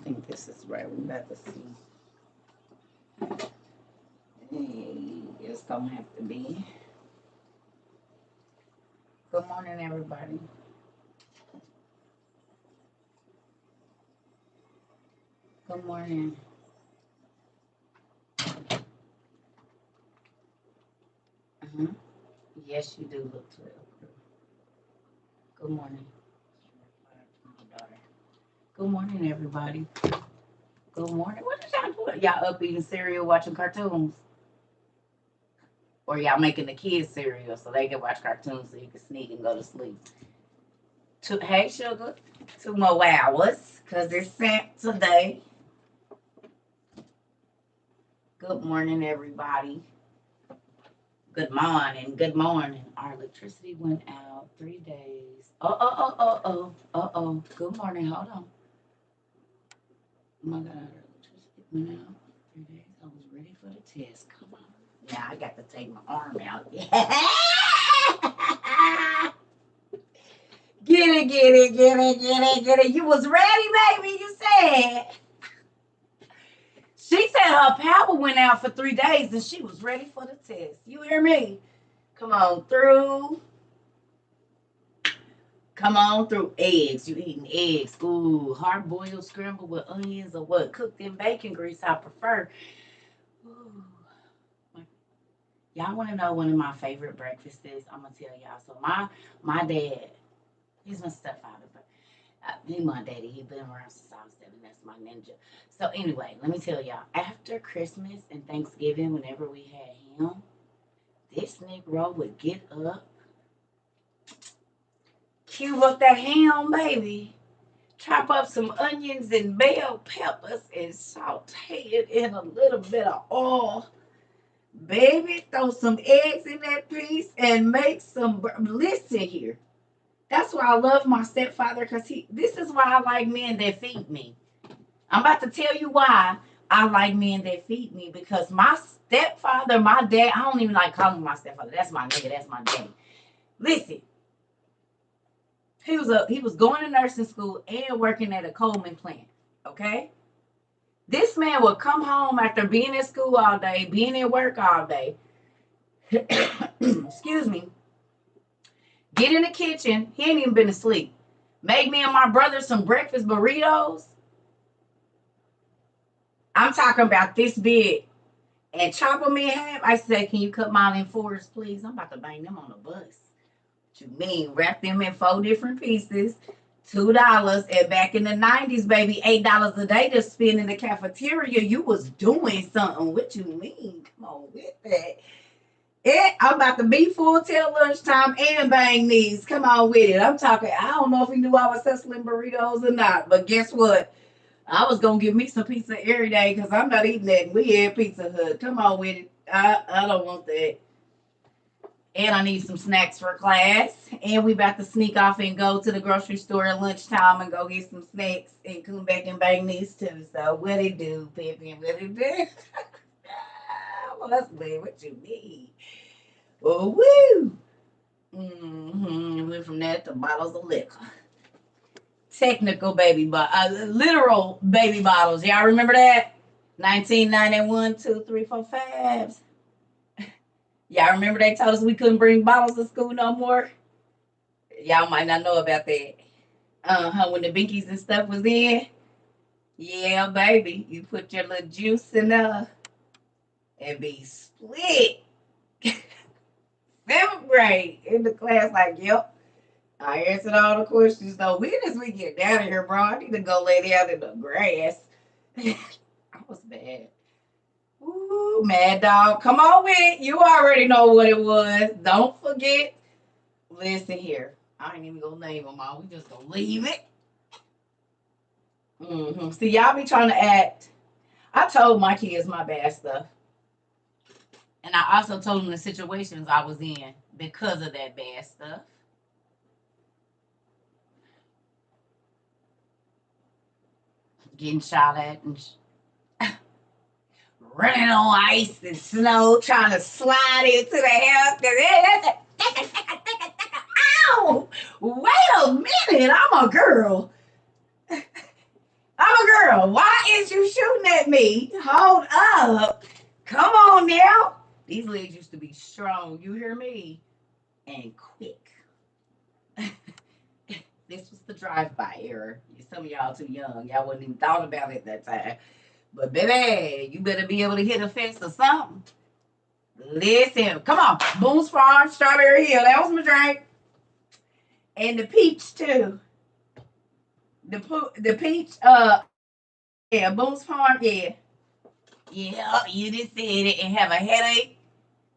think this is right. We about to see. Hey, it's gonna have to be. Good morning, everybody. Good morning. Uh-huh. Yes, you do look 12. Good morning. Good morning, everybody. Good morning. What is y'all doing? Y'all up eating cereal, watching cartoons? Or y'all making the kids cereal so they can watch cartoons so you can sneak and go to sleep? Hey, sugar. 2 more hours because it's Saturday. Good morning, everybody. Good morning. Good morning. Our electricity went out 3 days. Oh. Good morning. Hold on. Oh my God. Our electricity went out 3 days. I was ready for the test. Come on. Now I got to take my arm out. Get it. You was ready, baby. You said. She said her power went out for 3 days and she was ready for the test. You hear me? Come on through. Come on through. Eggs. You eating eggs. Ooh, hard boiled scrambled with onions or what? Cooked in bacon grease, I prefer. Ooh. Y'all want to know one of my favorite breakfasts is? I'm going to tell y'all. So my dad, he's my stepfather, but he's my daddy. He's been around since I was 7. That's my ninja. So anyway, let me tell y'all. After Christmas and Thanksgiving, whenever we had him, this Negro would get up, cube up that ham, baby, chop up some onions and bell peppers and saute it in a little bit of oil. Baby, throw some eggs in that piece and make some. Listen here. That's why I love my stepfather because this is why I like men that feed me. I'm about to tell you why I like men that feed me because my stepfather, my dad, I don't even like calling him my stepfather. That's my nigga. That's my daddy. Listen, he was going to nursing school and working at a Coleman plant. Okay? This man would come home after being in school all day, being at work all day. Excuse me. Get in the kitchen. He ain't even been asleep. Make me and my brother some breakfast burritos. I'm talking about this big. And chop them in half. I said, can you cut mine in 4s, please? I'm about to bang them on the bus. What you mean? Wrap them in 4 different pieces. $2. And back in the 90s, baby, $8 a day to spend in the cafeteria. You was doing something. What you mean? Come on with that. I'm about to be full till lunchtime and bang these. Come on with it. I'm talking. I don't know if he knew I was hustling burritos or not, but guess what? I was gonna give me some pizza every day because I'm not eating that. We had Pizza Hut. Come on with it. I don't want that. And I need some snacks for class. And we about to sneak off and go to the grocery store at lunchtime and go get some snacks and come back and bang these too. So what it do, Pippin? What it do? Hustling. What you need? Oh, woo! Went from that to bottles of liquor. Technical baby literal baby bottles. Y'all remember that? 1991, 2, 3, 4, 5s. Y'all remember they told us we couldn't bring bottles to school no more? Y'all might not know about that. When the binkies and stuff was in. Yeah, baby. You put your little juice in there and be split. 7th grade in the class, like, yep. I answered all the questions, though. When as we get down here, bro, I need to go lay down in the grass. I was bad. Ooh, Mad Dog. Come on with it. You already know what it was. Don't forget. Listen here. I ain't even going to name them all. We just going to leave it. See, y'all be trying to act. I told my kids my bad stuff. And I also told them the situations I was in because of that bad stuff. Getting shot at and running on ice and snow, trying to slide into the house. Ow! Wait a minute, I'm a girl. I'm a girl. Girl, why is you shooting at me? Hold up. Come on now. These legs used to be strong. You hear me? And quick. This was the drive-by era. Some of y'all too young. Y'all wouldn't even thought about it that time. But baby, you better be able to hit a fence or something. Listen, come on. Boone's Farm, Strawberry Hill. That was my drink. And the peach too. The peach, yeah, Boone's Farm, yeah. Yeah, you just said it and have a headache.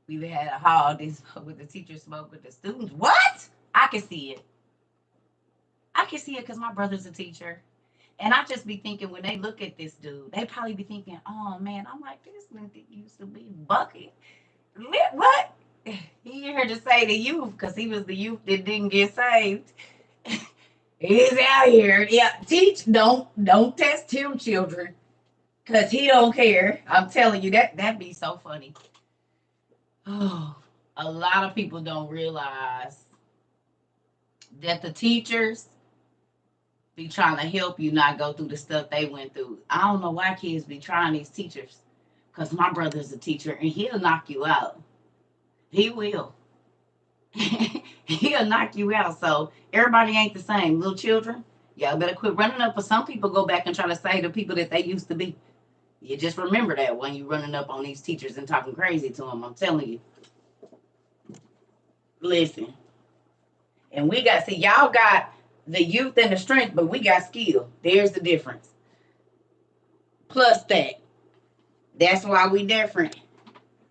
We've had a hall this with the teacher smoke with the students. What? I can see it. I can see it because my brother's a teacher. And I just be thinking when they look at this dude, they probably be thinking, oh man, I'm like, this nigga used to be bucket. What? He here to say the youth because he was the youth that didn't get saved. He's out here. Yeah, teach. Don't test him, children, because he don't care. I'm telling you that'd be so funny. Oh, a lot of people don't realize that the teachers be trying to help you not go through the stuff they went through. I don't know why kids be trying these teachers. Because my brother's a teacher and he'll knock you out. He will. He'll knock you out. So everybody ain't the same. Little children, y'all better quit running up. For some people go back and try to say the people that they used to be. You just remember that when you running up on these teachers and talking crazy to them. I'm telling you. Listen. And we got, see, y'all got the youth and the strength, but we got skill. There's the difference. Plus that. That's why we different.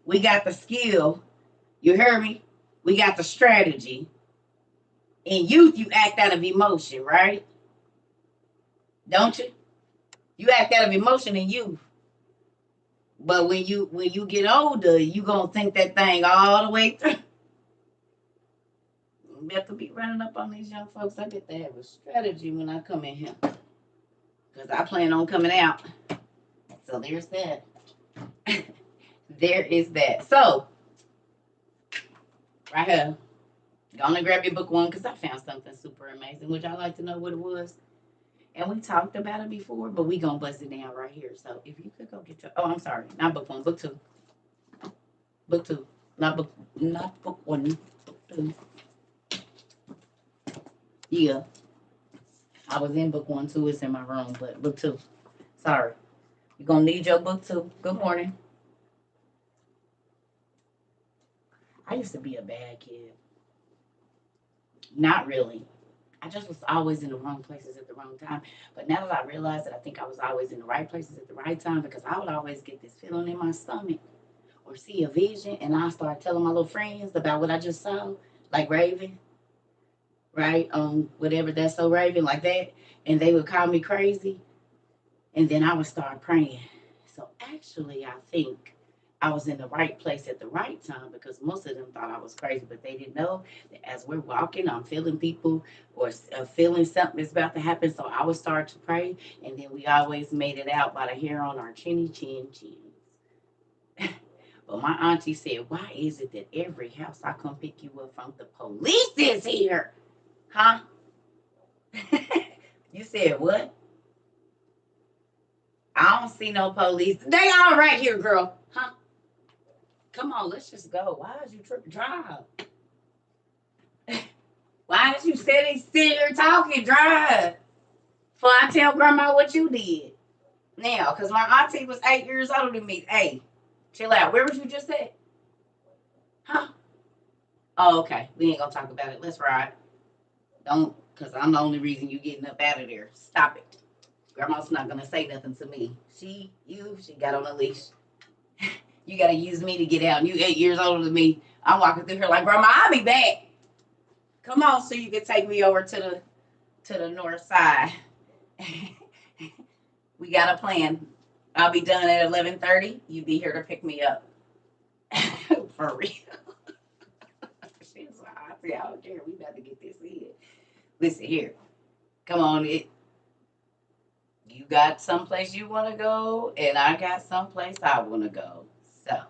We got the skill. You hear me? We got the strategy. In youth, you act out of emotion, right? Don't you? You act out of emotion in youth. But when you get older, you gonna think that thing all the way through. You have to be running up on these young folks. I get to have a strategy when I come in here. Because I plan on coming out. So there's that. There is that. So, right here. Gonna grab your book one because I found something super amazing. Would y'all like to know what it was? And we talked about it before, but we gonna bust it down right here. So if you could go get your, oh, I'm sorry, not book one, book two. Book two. Not book one, book two. Yeah. I was in book one too, it's in my room, but book two. Sorry. You're gonna need your book two. Good morning. I used to be a bad kid. Not really. I just was always in the wrong places at the wrong time. But now that I realize that I think I was always in the right places at the right time because I would always get this feeling in my stomach or see a vision and I start telling my little friends about what I just saw, like Raven, right? Whatever that's so Raven, like that. And they would call me crazy. And then I would start praying. So actually, I think I was in the right place at the right time because most of them thought I was crazy, but they didn't know that as we're walking, I'm feeling people or feeling something is about to happen. So I would start to pray, and then we always made it out by the hair on our chinny chins. But my auntie said, why is it that every house I come pick you up from, the police is here? Huh? You said what? I don't see no police. They all right here, girl. Huh? Come on, let's just go. Why is you tripping? Drive. Why is you sitting here talking? Drive. Before I tell grandma what you did. Now, because my auntie was 8 years older than me. Hey, chill out. Where was you just at? Huh? Oh, okay. We ain't gonna talk about it. Let's ride. Don't, because I'm the only reason you getting up out of there. Stop it. Grandma's not gonna say nothing to me. She got on a leash. You gotta use me to get out. You 8 years older than me. I'm walking through here like, Grandma, I'll be back. Come on, so you can take me over to the north side. We got a plan. I'll be done at 11:30. You be here to pick me up. For real. She's like, I don't care. We about to get this in. Listen here. Come on, you got someplace you want to go, and I got someplace I want to go. So, let's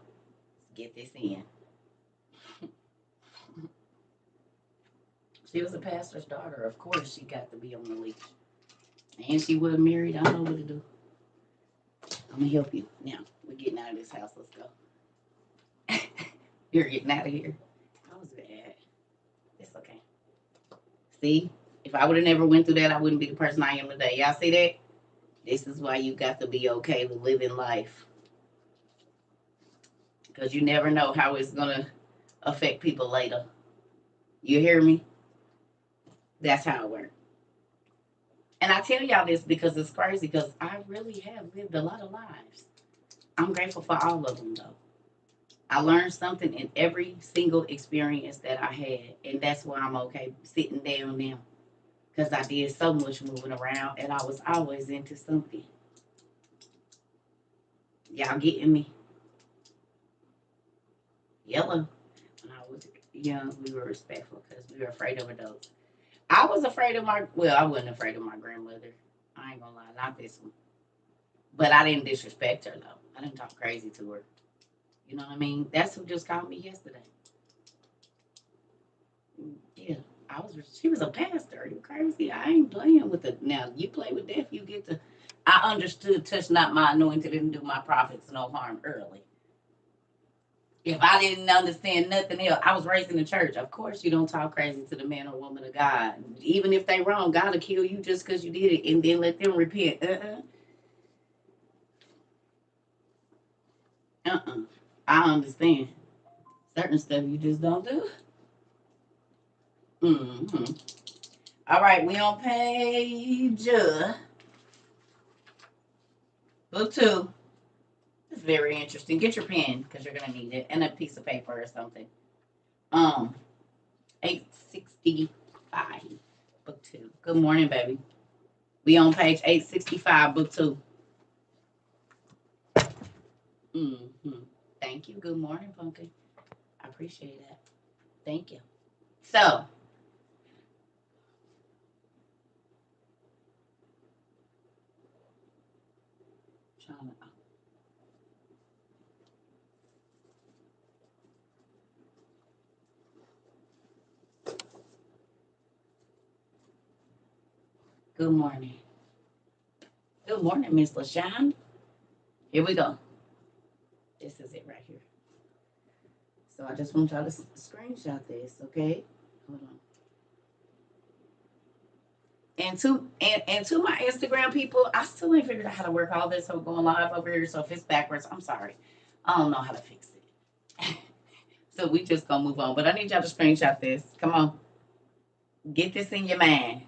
get this in. She was a pastor's daughter. Of course, she got to be on the leash. And she wasn't married. I don't know what to do. I'm gonna help you. Now we're getting out of this house. Let's go. You're getting out of here. How was bad. It's okay. See, if I would have never went through that, I wouldn't be the person I am today. Y'all see that? This is why you got to be okay with living life, because you never know how it's gonna affect people later. You hear me? That's how it works. And I tell y'all this because it's crazy, because I really have lived a lot of lives. I'm grateful for all of them, though. I learned something in every single experience that I had, and that's why I'm okay sitting down now, because I did so much moving around, and I was always into something. Y'all getting me? Yellow. When I was young, we were respectful because we were afraid of adults. I was afraid of I wasn't afraid of my grandmother. I ain't gonna lie, not this one. But I didn't disrespect her, though. I didn't talk crazy to her. You know what I mean? That's who just called me yesterday. Yeah, she was a pastor. Are you crazy? I ain't playing with it. Now, you play with death, you get to. I understood, touch not my anointed and do my prophets no harm early. If I didn't understand nothing else, I was raised in the church. Of course, you don't talk crazy to the man or woman of God. Even if they wrong, God will kill you just because you did it, and then let them repent. I understand. Certain stuff you just don't do. Mm-hmm. All right, we on page book 2. It's very interesting. Get your pen because you're gonna need it, and a piece of paper or something. 865, book 2. Good morning, baby. We on page 865, book 2. Thank you. Good morning, Pumpkin. I appreciate that. Thank you. So, good morning. Good morning, Miss LaShawn. Here we go. This is it right here. So I just want y'all to screenshot this, okay? Hold on. And to my Instagram people, I still ain't figured out how to work all this. So going live over here. So if it's backwards, I'm sorry. I don't know how to fix it. So we just gonna move on. But I need y'all to screenshot this. Come on. Get this in your mind.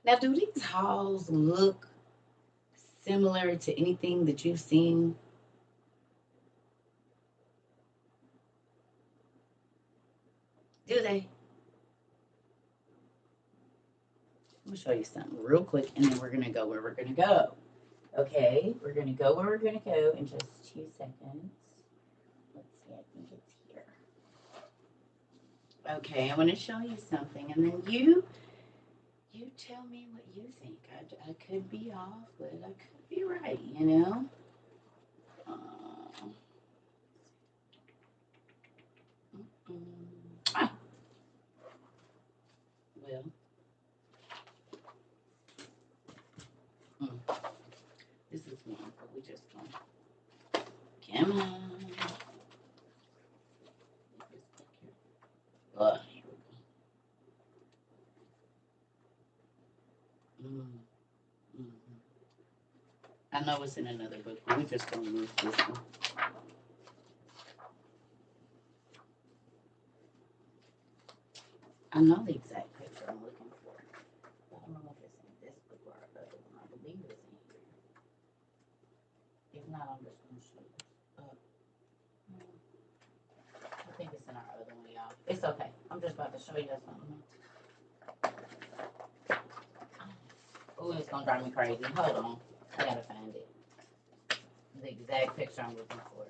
Now, do these halls look similar to anything that you've seen? Do they? I'm gonna show you something real quick, and then we're gonna go where we're gonna go. Okay, we're gonna go where we're gonna go in just 2 seconds. Let's see, I think it's here. Okay, I want to show you something, and then you tell me what you think. I could be off, but I could be right, you know? Well, this is one, but we just don't. Come on. Here we go. I know it's in another book, but we're just going to use this one. I know the exact picture I'm looking for. I don't know if it's in this book or another one. I believe it's in here. If not, I'm just going to show you. I think it's in our other one, y'all. It's okay. I'm just about to show you something. Oh, it's going to drive me crazy. Hold on. I got to find it. The exact picture I'm looking for.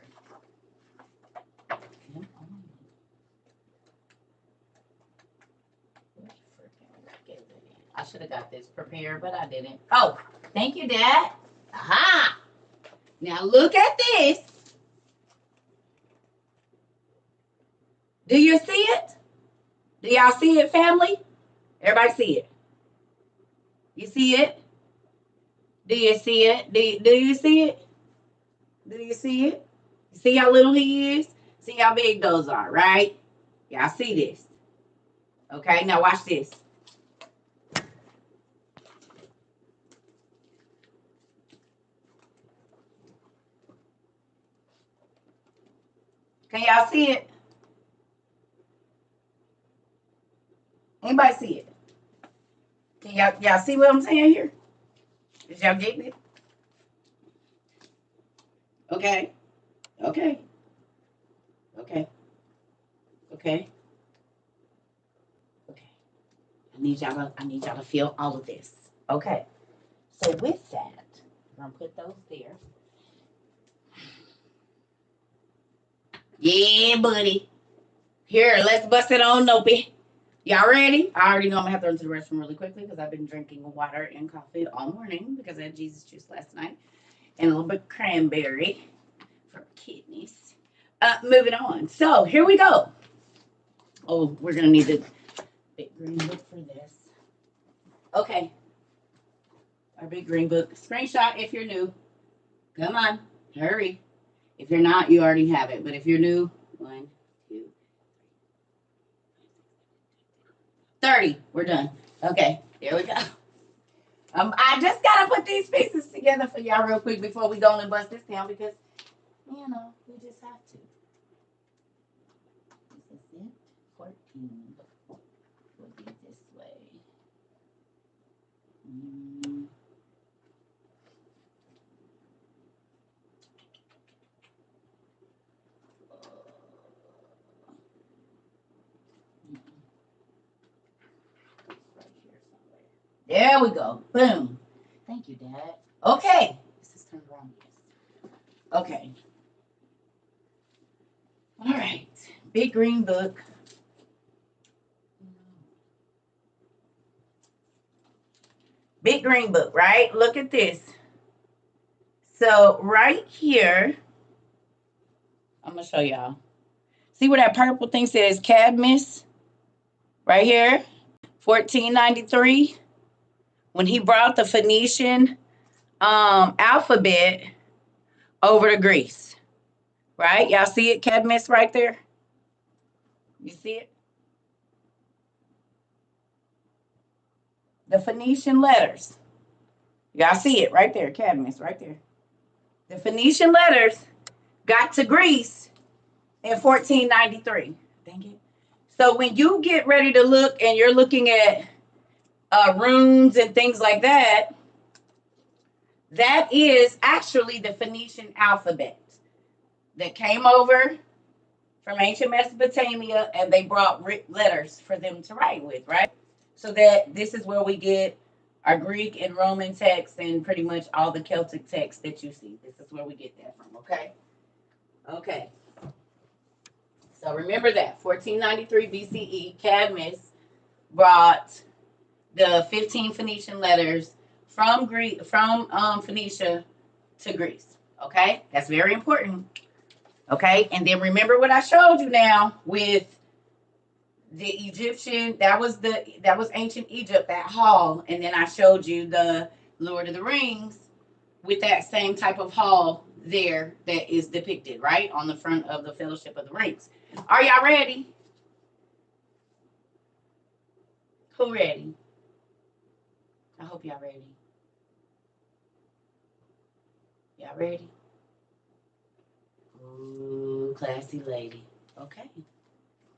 I should have got this prepared, but I didn't. Oh, thank you, Dad. Aha! Now look at this. Do you see it? Do y'all see it, family? Everybody see it? You see it? Do you see it? Do you see it? Do you see it? See how little he is? See how big those are, right? Y'all see this? Okay, now watch this. Can y'all see it? Anybody see it? Can y'all see what I'm saying here? Is y'all getting it? Okay. Okay. Okay. Okay. Okay. I need y'all to feel all of this. Okay. So with that, I'm gonna put those there. Yeah, buddy. Here, let's bust it on open. Y'all ready? I already know I'm gonna have to run to the restroom really quickly because I've been drinking water and coffee all morning because I had Jesus juice last night and a little bit of cranberry for kidneys. Moving on. So here we go. Oh, we're gonna need the big green book for this. Okay. Our big green book. Screenshot if you're new. Come on, hurry. If you're not, you already have it. But if you're new, 1, 2, 30. We're done. Okay, here we go. I just gotta put these pieces together for y'all real quick before we go and bust this down because, we just have to. This is it. 14 will be this way. There we go. Boom. Thank you, Dad. Okay. This is turned around. Okay. All right. Big green book. Big green book, right? Look at this. So right here, I'm going to show y'all. See where that purple thing says Cadmus? Right here. 1493. When he brought the Phoenician alphabet over to Greece. Right? Y'all see it? Cadmus right there? You see it? The Phoenician letters. Y'all see it right there, Cadmus, right there. The Phoenician letters got to Greece in 1493. Dang it. So when you get ready to look and you're looking at runes and things like that, that is actually the Phoenician alphabet that came over from ancient Mesopotamia, and they brought letters for them to write with, right? So that this is where we get our Greek and Roman texts and pretty much all the Celtic texts that you see. This is where we get that from, okay? Okay. So remember that, 1493 BCE, Cadmus brought the 15 Phoenician letters from Phoenicia to Greece, okay? That's very important, okay? And then remember what I showed you now with the Egyptian, that was ancient Egypt, that hall. And then I showed you the Lord of the Rings with that same type of hall there that is depicted, right? On the front of the Fellowship of the Rings. Are y'all ready? Who ready? I hope y'all ready. Y'all ready? Ooh, classy lady. Okay.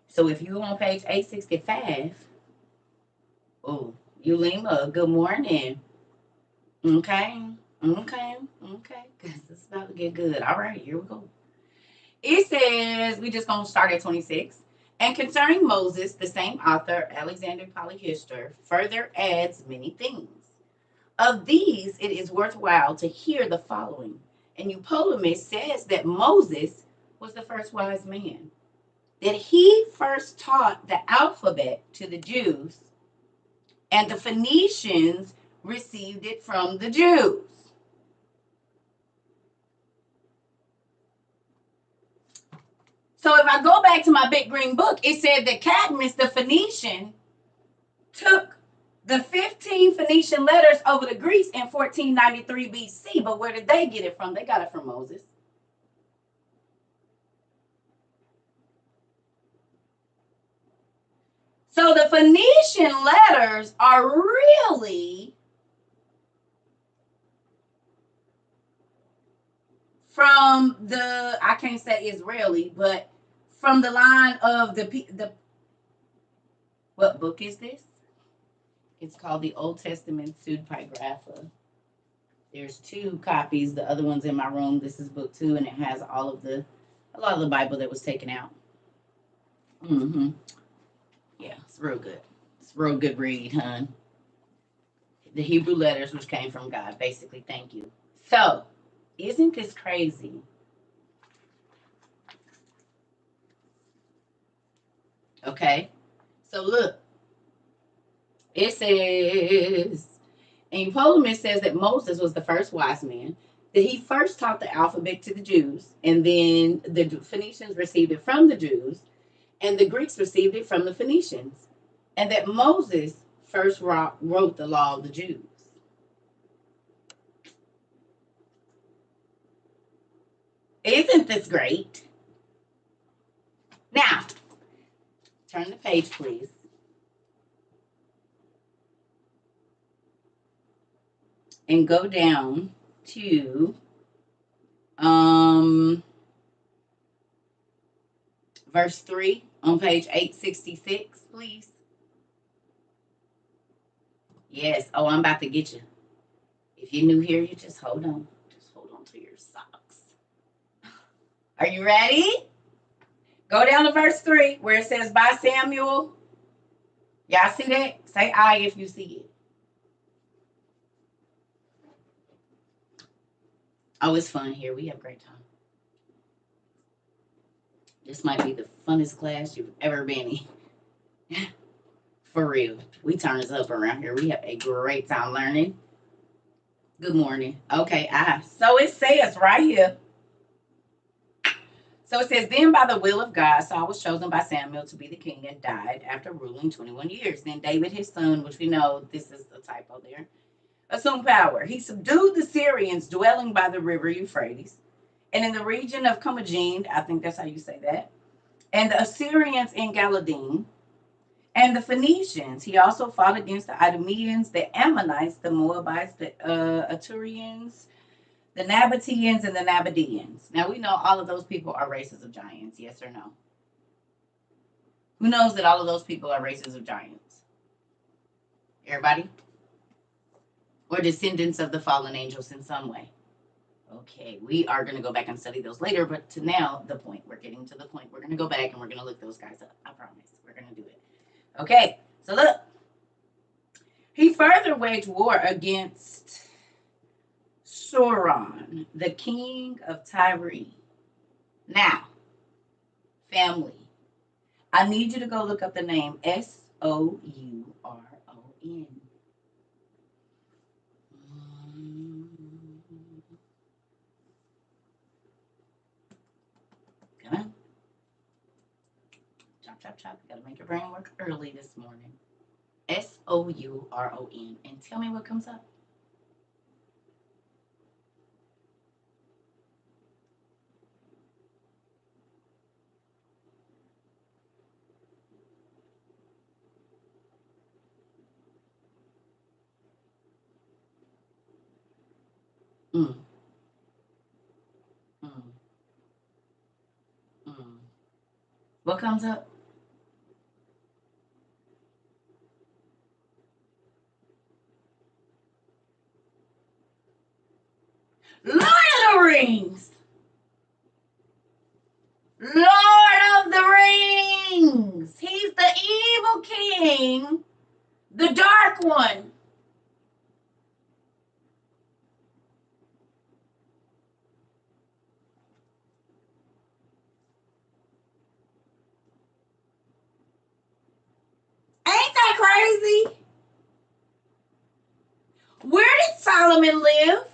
So if you're on page 865, oh, Yulima, good morning. Okay. Because it's about to get good. All right, here we go. It says, we just going to start at 26. And concerning Moses, the same author, Alexander Polyhistor, further adds many things. Of these, it is worthwhile to hear the following. And Eupolemus says that Moses was the first wise man, that he first taught the alphabet to the Jews, and the Phoenicians received it from the Jews. So if I go back to my big green book, it said that Cadmus, the Phoenician, took the 15 13 Phoenician letters over to Greece in 1493 BC. But where did they get it from? They got it from Moses. So the Phoenician letters are really from the, I can't say Israeli, but from the line of the what book is this? It's called the Old Testament Pseudepigrapha. There's 2 copies. The other one's in my room. This is book 2, and it has a lot of the Bible that was taken out. Yeah, it's real good. It's a real good read, hun. The Hebrew letters, which came from God, basically. Thank you. So, isn't this crazy? Okay. So look, it says, and Ptolemy says that Moses was the first wise man, that he first taught the alphabet to the Jews, and then the Phoenicians received it from the Jews, and the Greeks received it from the Phoenicians, and that Moses first wrote the law of the Jews. Isn't this great? Now, turn the page, please. And go down to verse 3 on page 866, please. Yes. Oh, I'm about to get you. If you're new here, you just hold on. Just hold on to your socks. Are you ready? Go down to verse 3 where it says, by Samuel. Y'all see that? Say I if you see it. Oh, it's fun here. We have a great time. This might be the funnest class you've ever been in. For real. We turn this up around here. We have a great time learning. Good morning. Okay, so it says right here. So it says, then by the will of God, Saul was chosen by Samuel to be the king and died after ruling 21 years. Then David, his son, which we know, this is a typo there, assumed power. He subdued the Syrians dwelling by the river Euphrates and in the region of Commagene, I think that's how you say that, and the Assyrians in Galadim, and the Phoenicians. He also fought against the Idumeans, the Ammonites, the Moabites, the Aturians, the Nabateans, and the Nabadeans. Now, we know all of those people are races of giants, yes or no? Who knows that all of those people are races of giants? Everybody? Or descendants of the fallen angels in some way? Okay, we are going to go back and study those later, but to now, the point. We're getting to the point. We're going to go back and we're going to look those guys up. I promise. We're going to do it. Okay, so look. He further waged war against Sauron, the king of Tyre. Now, family, I need you to go look up the name Souron. Come on. Chop, chop, chop. You gotta make your brain work early this morning. Souron. And tell me what comes up. Mm. Mm. Mm. What comes up? Lord of the Rings. Lord of the Rings. He's the evil king, the dark one. Ain't that crazy? Where did Solomon live?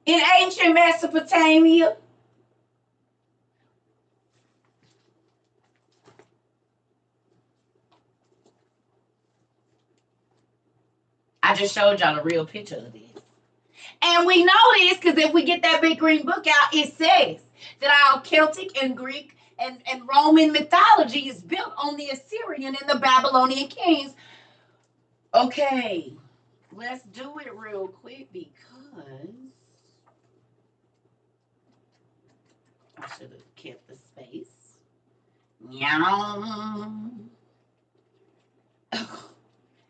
In ancient Mesopotamia. I just showed y'all the real picture of this. And we know this because if we get that big green book out, it says that our Celtic and Greek and Roman mythology is built on the Assyrian and the Babylonian kings. Okay, let's do it real quick because I should have kept the space. Meow.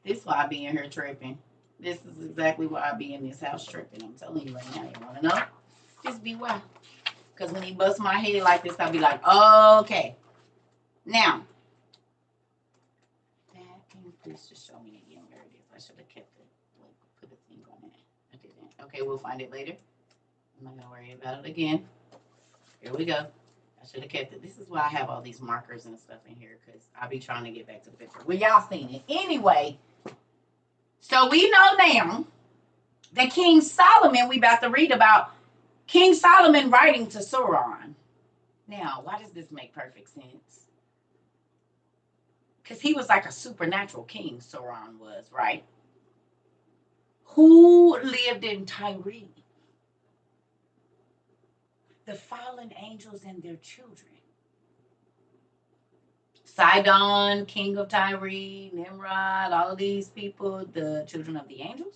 This is why I be in here tripping. This is exactly why I be in this house tripping. I'm telling you right now. You want to know? Just be why. Because when he busts my head like this, I'll be like, okay. Now, can you please just show me again where it is? I should have kept it. Put a thing on it. I didn't. Okay, we'll find it later. I'm not going to worry about it again. Here we go. I should have kept it. This is why I have all these markers and stuff in here because I'll be trying to get back to the picture. Well, y'all seen it. Anyway, so we know now that King Solomon, we about to read about King Solomon writing to Sauron. Now, why does this make perfect sense? Because he was like a supernatural king, Sauron was, right? Who lived in Tyre? The fallen angels and their children. Sidon, king of Tyre, Nimrod, all of these people, the children of the angels.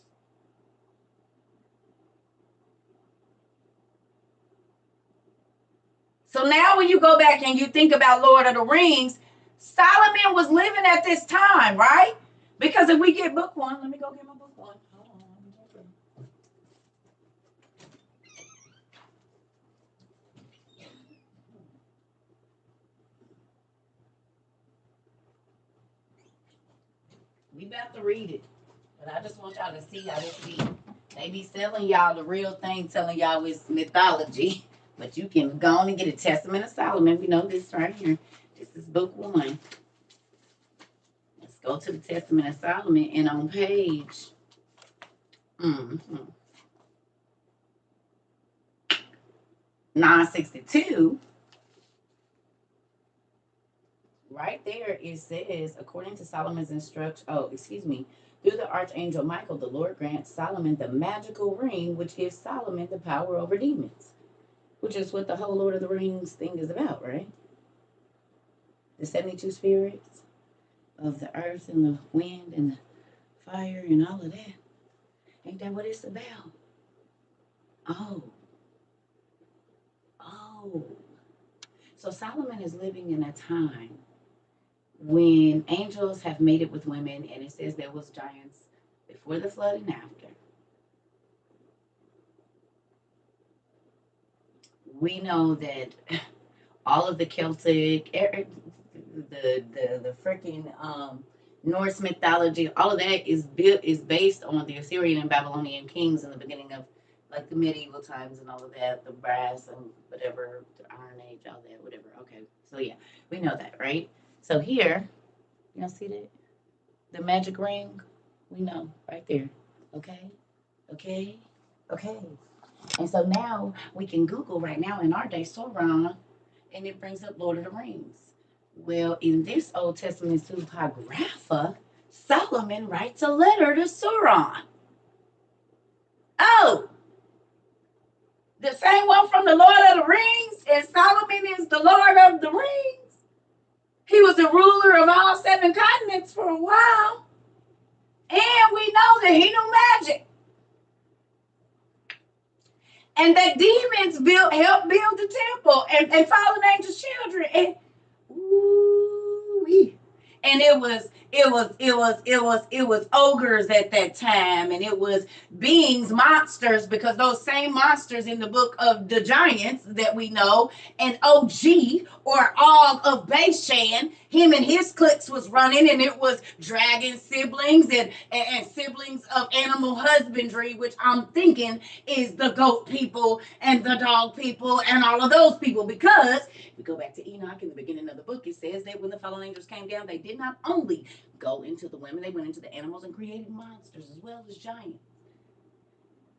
So now when you go back and you think about Lord of the Rings, Solomon was living at this time, right? Because if we get book one, let me go get my book one. Hold on. We about to read it. But I just want y'all to see how this be. They be selling y'all the real thing, telling y'all it's mythology. But you can go on and get a Testament of Solomon. We know this right here. This is book one. Let's go to the Testament of Solomon. And on page 962, right there it says, according to Solomon's instruction, through the archangel Michael, the Lord grants Solomon the magical ring, which gives Solomon the power over demons. Which is what the whole Lord of the Rings thing is about, right? The 72 spirits of the earth and the wind and the fire and all of that. Ain't that what it's about? Oh. So Solomon is living in a time when angels have mated with women, and it says there was giants before the flood and after. We know that all of the Celtic, the freaking Norse mythology, all of that is based on the Assyrian and Babylonian kings in the beginning of like the medieval times and all of that, the brass and whatever, the Iron Age, all that, whatever. Okay, so yeah, we know that, right? So here, y'all see that? The magic ring, we know right there. Okay. And so now we can Google right now in our day Sauron, and it brings up Lord of the Rings. Well, in this Old Testament pseudepigrapha, Solomon writes a letter to Sauron. Oh, the same one from the Lord of the Rings, and Solomon is the Lord of the Rings. He was the ruler of all 7 continents for a while. And we know that he knew magic. And that demons helped build the temple and fallen angels' children. And and it was ogres at that time, and it was beings, monsters, because those same monsters in the book of the giants that we know, and Og or Og of Bashan, him and his cliques was running, and it was dragon siblings and siblings of animal husbandry, which I'm thinking is the goat people and the dog people and all of those people, because if we go back to Enoch in the beginning of the book, it says that when the fallen angels came down, they did not only go into the women, they went into the animals and created monsters as well as giants.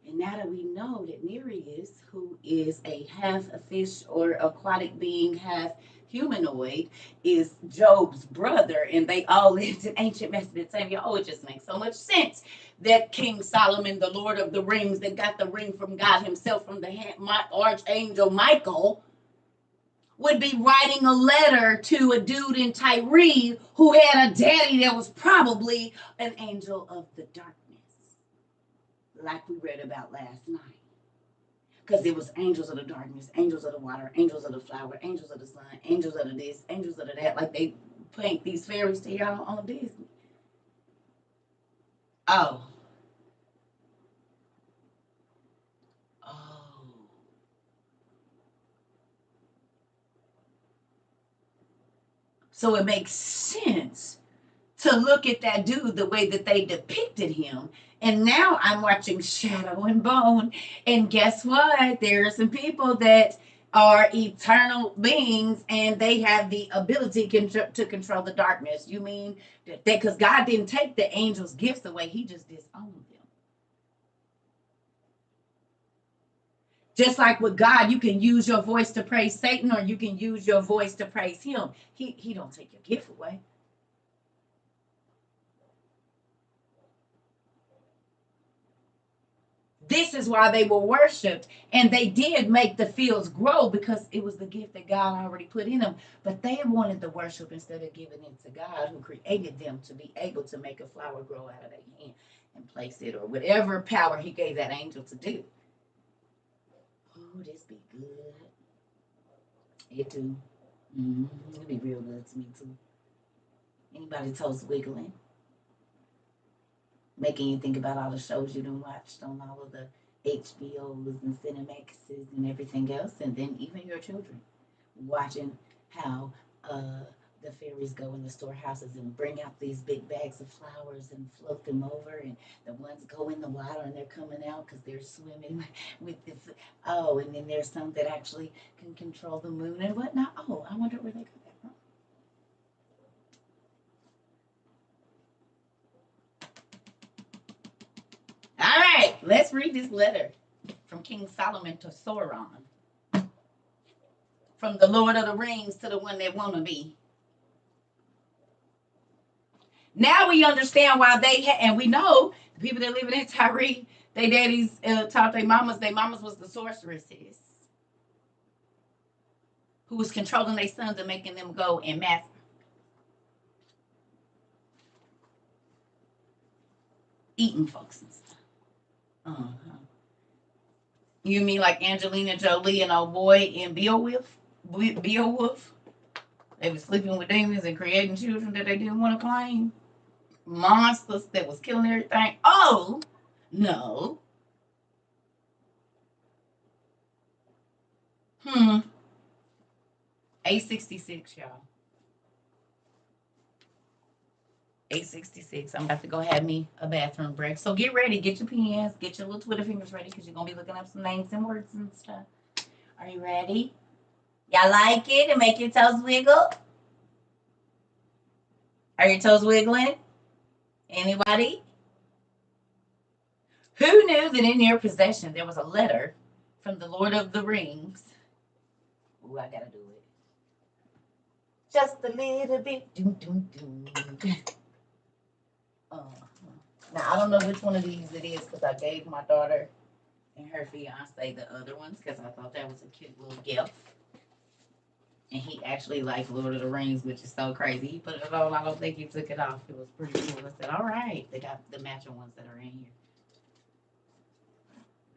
And now that we know that Nereus, who is a half a fish or aquatic being, half humanoid is Job's brother, and they all lived in ancient Mesopotamia. Oh, it just makes so much sense that King Solomon, the Lord of the Rings, that got the ring from God himself, from the archangel Michael, would be writing a letter to a dude in Tyree who had a daddy that was probably an angel of the darkness, like we read about last night. Because it was angels of the darkness, angels of the water, angels of the flower, angels of the sun, angels of the this, angels of the that. Like they paint these fairies to y'all on Disney. Oh. Oh. So it makes sense to look at that dude the way that they depicted him. And now I'm watching Shadow and Bone. And guess what? There are some people that are eternal beings and they have the ability to control the darkness. You mean that because God didn't take the angels' gifts away, he just disowned them. Just like with God, you can use your voice to praise Satan or you can use your voice to praise him. He don't take your gift away. This is why they were worshipped. And they did make the fields grow because it was the gift that God already put in them. But they wanted the worship instead of giving it to God who created them to be able to make a flower grow out of their hand and place it or whatever power he gave that angel to do. Oh, this be good. It do. It be real good to me too. Anybody toes wiggling? Making you think about all the shows you done watched on all of the HBOs and Cinemaxes and everything else, and then even your children watching how the fairies go in the storehouses and bring out these big bags of flowers and float them over, and the ones go in the water and they're coming out because they're swimming with this. Oh, and then there's some that actually can control the moon and whatnot. Oh, I wonder where they got that from. All right, let's read this letter from King Solomon to Sauron. From the Lord of the Rings to the one that wanna be. Now we understand why they and we know the people that live in Tyree, they daddies taught their mamas was the sorceresses who was controlling their sons and making them go and master. Eating folks and stuff. Uh-huh. You mean like Angelina Jolie and old boy in Beowulf? Beowulf? They were sleeping with demons and creating children that they didn't want to claim. Monsters that was killing everything. Oh, no. A66, y'all. 866. I'm about to go have me a bathroom break. So get ready. Get your pens. Get your little Twitter fingers ready because you're going to be looking up some names and words and stuff. Are you ready? Y'all like it and make your toes wiggle? Are your toes wiggling? Anybody? Who knew that in your possession there was a letter from the Lord of the Rings? Ooh, I got to do it. Just a little bit. Doom, doom, doom. Now, I don't know which one of these it is because I gave my daughter and her fiance the other ones because I thought that was a cute little gift. And he actually liked Lord of the Rings, which is so crazy. He put it on. I don't think he took it off. It was pretty cool. I said, all right. They got the matching ones that are in here.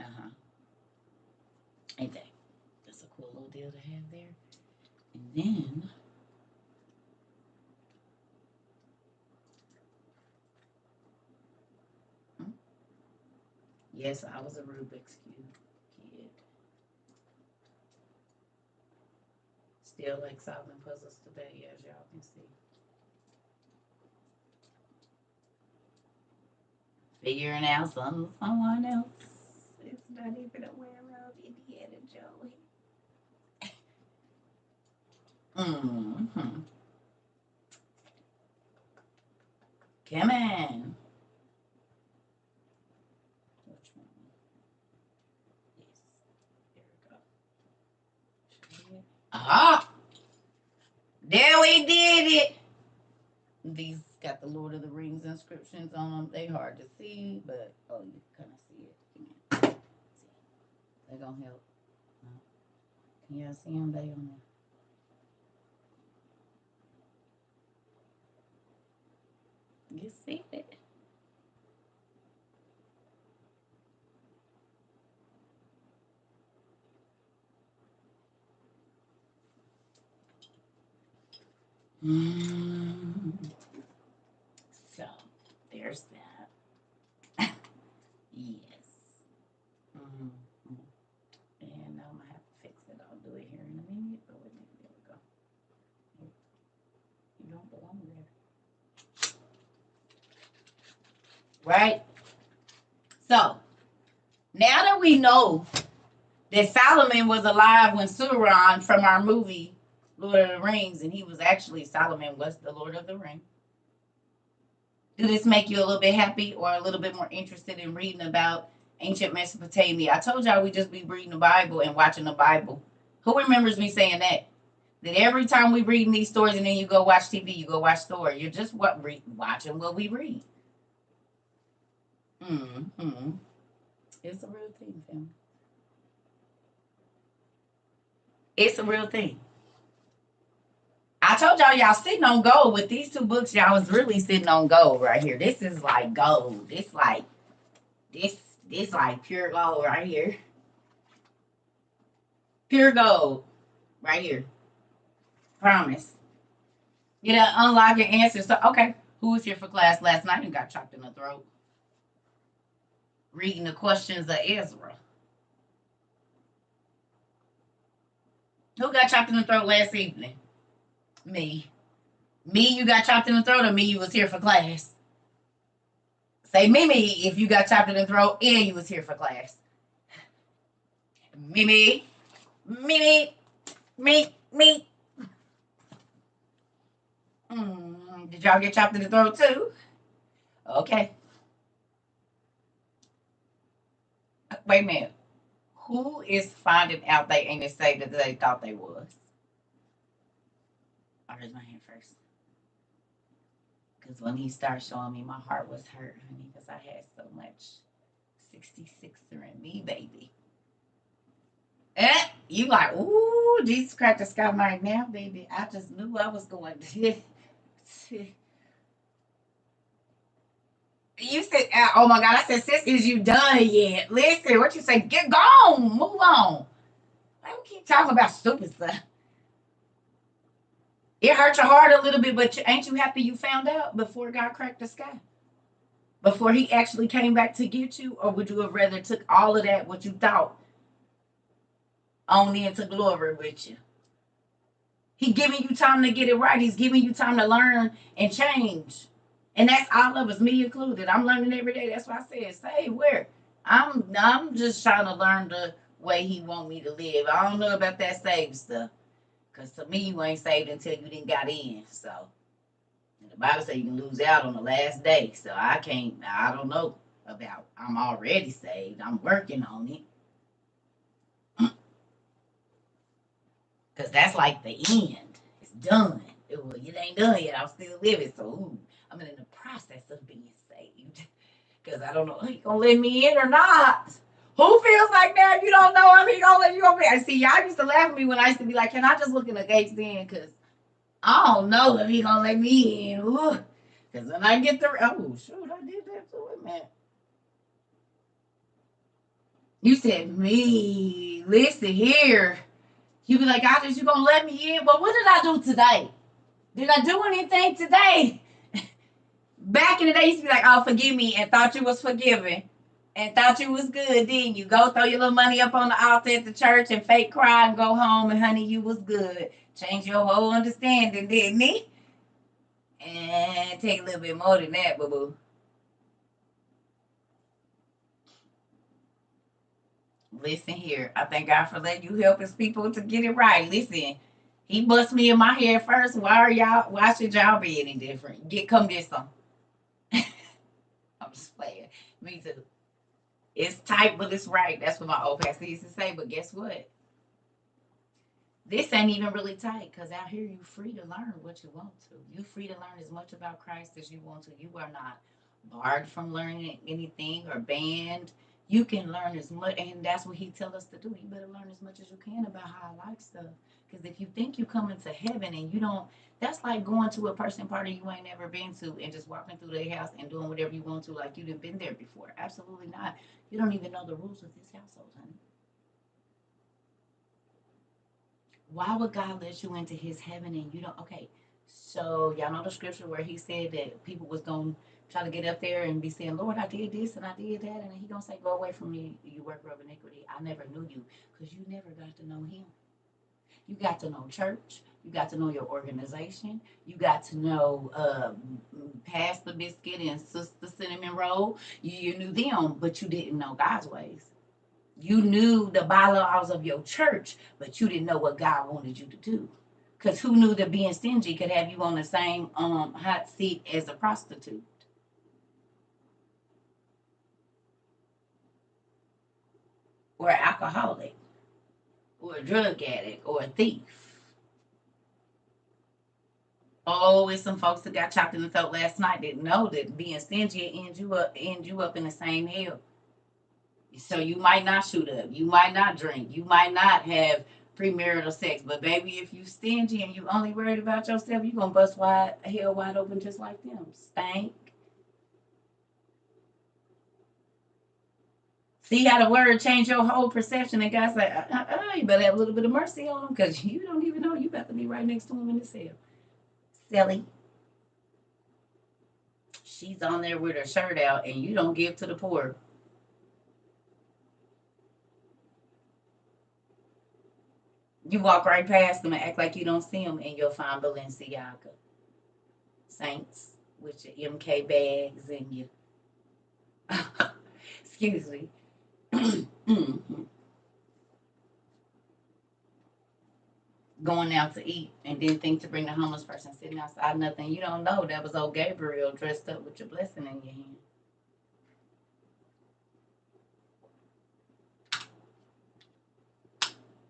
Uh-huh. Ain't that? That's a cool little deal to have there. And then... Yes, I was a Rubik's Cube kid. Still like solving puzzles today, as y'all can see. Figuring out someone else. It's not even aware of Indiana Jolie. Mm-hmm. Come on. Which one? Yes. There we go. Ah! Yeah, we did it. These got the Lord of the Rings inscriptions on them. They hard to see, but oh, you kind of see it. They gonna help. Can y'all see them? They on there. You see it? So there's that. Yes. Mm-hmm. And I'm gonna have to fix it. I'll do it here in a minute. Oh, wait a minute. There we go. You don't belong there. Right? So now that we know that Solomon was alive when Sauron from our movie Lord of the Rings, and he was actually Solomon was the Lord of the Rings. Do this make you a little bit happy or a little bit more interested in reading about ancient Mesopotamia? I told y'all we just be reading the Bible and watching the Bible. Who remembers me saying that? That every time we read these stories and then you go watch TV, you go watch story. You're just watching what we read. Mm-hmm. It's a real thing, family. It's a real thing. I told y'all sitting on gold with these two books. Y'all was really sitting on gold right here. This is like gold. This like this like pure gold right here. Pure gold right here. Promise. You know, unlock your answers. So okay, who was here for class last night and got chopped in the throat? Reading the questions of Ezra. Who got chopped in the throat last evening? Me. Me, you got chopped in the throat, or me, you was here for class? Say me if you got chopped in the throat and you was here for class. Me. Did y'all get chopped in the throat too? Okay. Wait a minute. Who is finding out they ain't as saved as they thought they was? I'll raise my hand first. Because when he started showing me, my heart was hurt, honey, because I had so much 66er in me, baby. You like, ooh, Jesus cracked the sky right now, baby. I just knew I was going to. You said, oh my God, I said, sis, is you done yet? Listen, what you say? Get gone, move on. I don't keep talking about stupid stuff. It hurt your heart a little bit, but ain't you happy you found out before God cracked the sky? Before he actually came back to get you? Or would you have rather took all of that, what you thought, on into glory with you? He's giving you time to get it right. He's giving you time to learn and change. And that's all of us, me included. I'm learning every day. That's why I said, say where. I'm just trying to learn the way he want me to live. I don't know about that saved stuff. Because to me, you ain't saved until you didn't got in. So the Bible says you can lose out on the last day. So I don't know about, I'm already saved. I'm working on it. Because that's like the end. It's done. It ain't done yet. I'm still living. So I'm in the process of being saved. Because I don't know if he's going to let me in or not. Who feels like that? You don't know if he's going to let you over there. See, y'all used to laugh at me when I used to be like, can I just look in the gates then? Because I don't know if he's going to let me in. Because when I get the... Oh, shoot, I did that too. Wait a minute. You said, me. Listen here. You be like, God, is you going to let me in? But what did I do today? Did I do anything today? Back in the day, you used to be like, oh, forgive me, and thought you was forgiven. And thought you was good. Then you go throw your little money up on the altar at the church and fake cry and go home, and honey, you was good. Change your whole understanding, didn't he? And take a little bit more than that, boo-boo. Listen here. I thank God for letting you help his people to get it right. Listen, he bust me in my head first. Why should y'all be any different? Come get some. I'm just playing. Me too. It's tight, but it's right. That's what my old pastor used to say. But guess what? This ain't even really tight because out here you free to learn what you want to. You free to learn as much about Christ as you want to. You are not barred from learning anything or banned. You can learn as much, and that's what he tell us to do. You better learn as much as you can about how I like stuff. Because if you think you coming to heaven and you don't, that's like going to a person party you ain't never been to and just walking through their house and doing whatever you want to like you done been there before. Absolutely not. You don't even know the rules of this household, honey. Why would God let you into his heaven and you don't? Okay, so y'all know the scripture where he said that people was going to try to get up there and be saying, Lord, I did this and I did that. And he going to say, go away from me, you worker of iniquity. I never knew you because you never got to know him. You got to know church. You got to know your organization. You got to know Pastor Biscuit and Sister Cinnamon Roll. You knew them, but you didn't know God's ways. You knew the bylaws of your church, but you didn't know what God wanted you to do. Because who knew that being stingy could have you on the same hot seat as a prostitute or an alcoholic or a drug addict or a thief? Oh, it's some folks that got chopped in the throat last night didn't know that being stingy end you up in the same hell. So you might not shoot up, you might not drink, you might not have premarital sex, but baby, if you stingy and you only worried about yourself, you gonna bust hell wide open just like them. Stank. See how the word changed your whole perception, and God's like, you better have a little bit of mercy on them because you don't even know you about to be right next to him in the cell. Silly. She's on there with her shirt out, and you don't give to the poor. You walk right past them and act like you don't see them, and you'll find Balenciaga. Saints with your MK bags and your excuse me. Going out to eat and didn't think to bring the homeless person sitting outside nothing. You don't know that was old Gabriel dressed up with your blessing in your hand.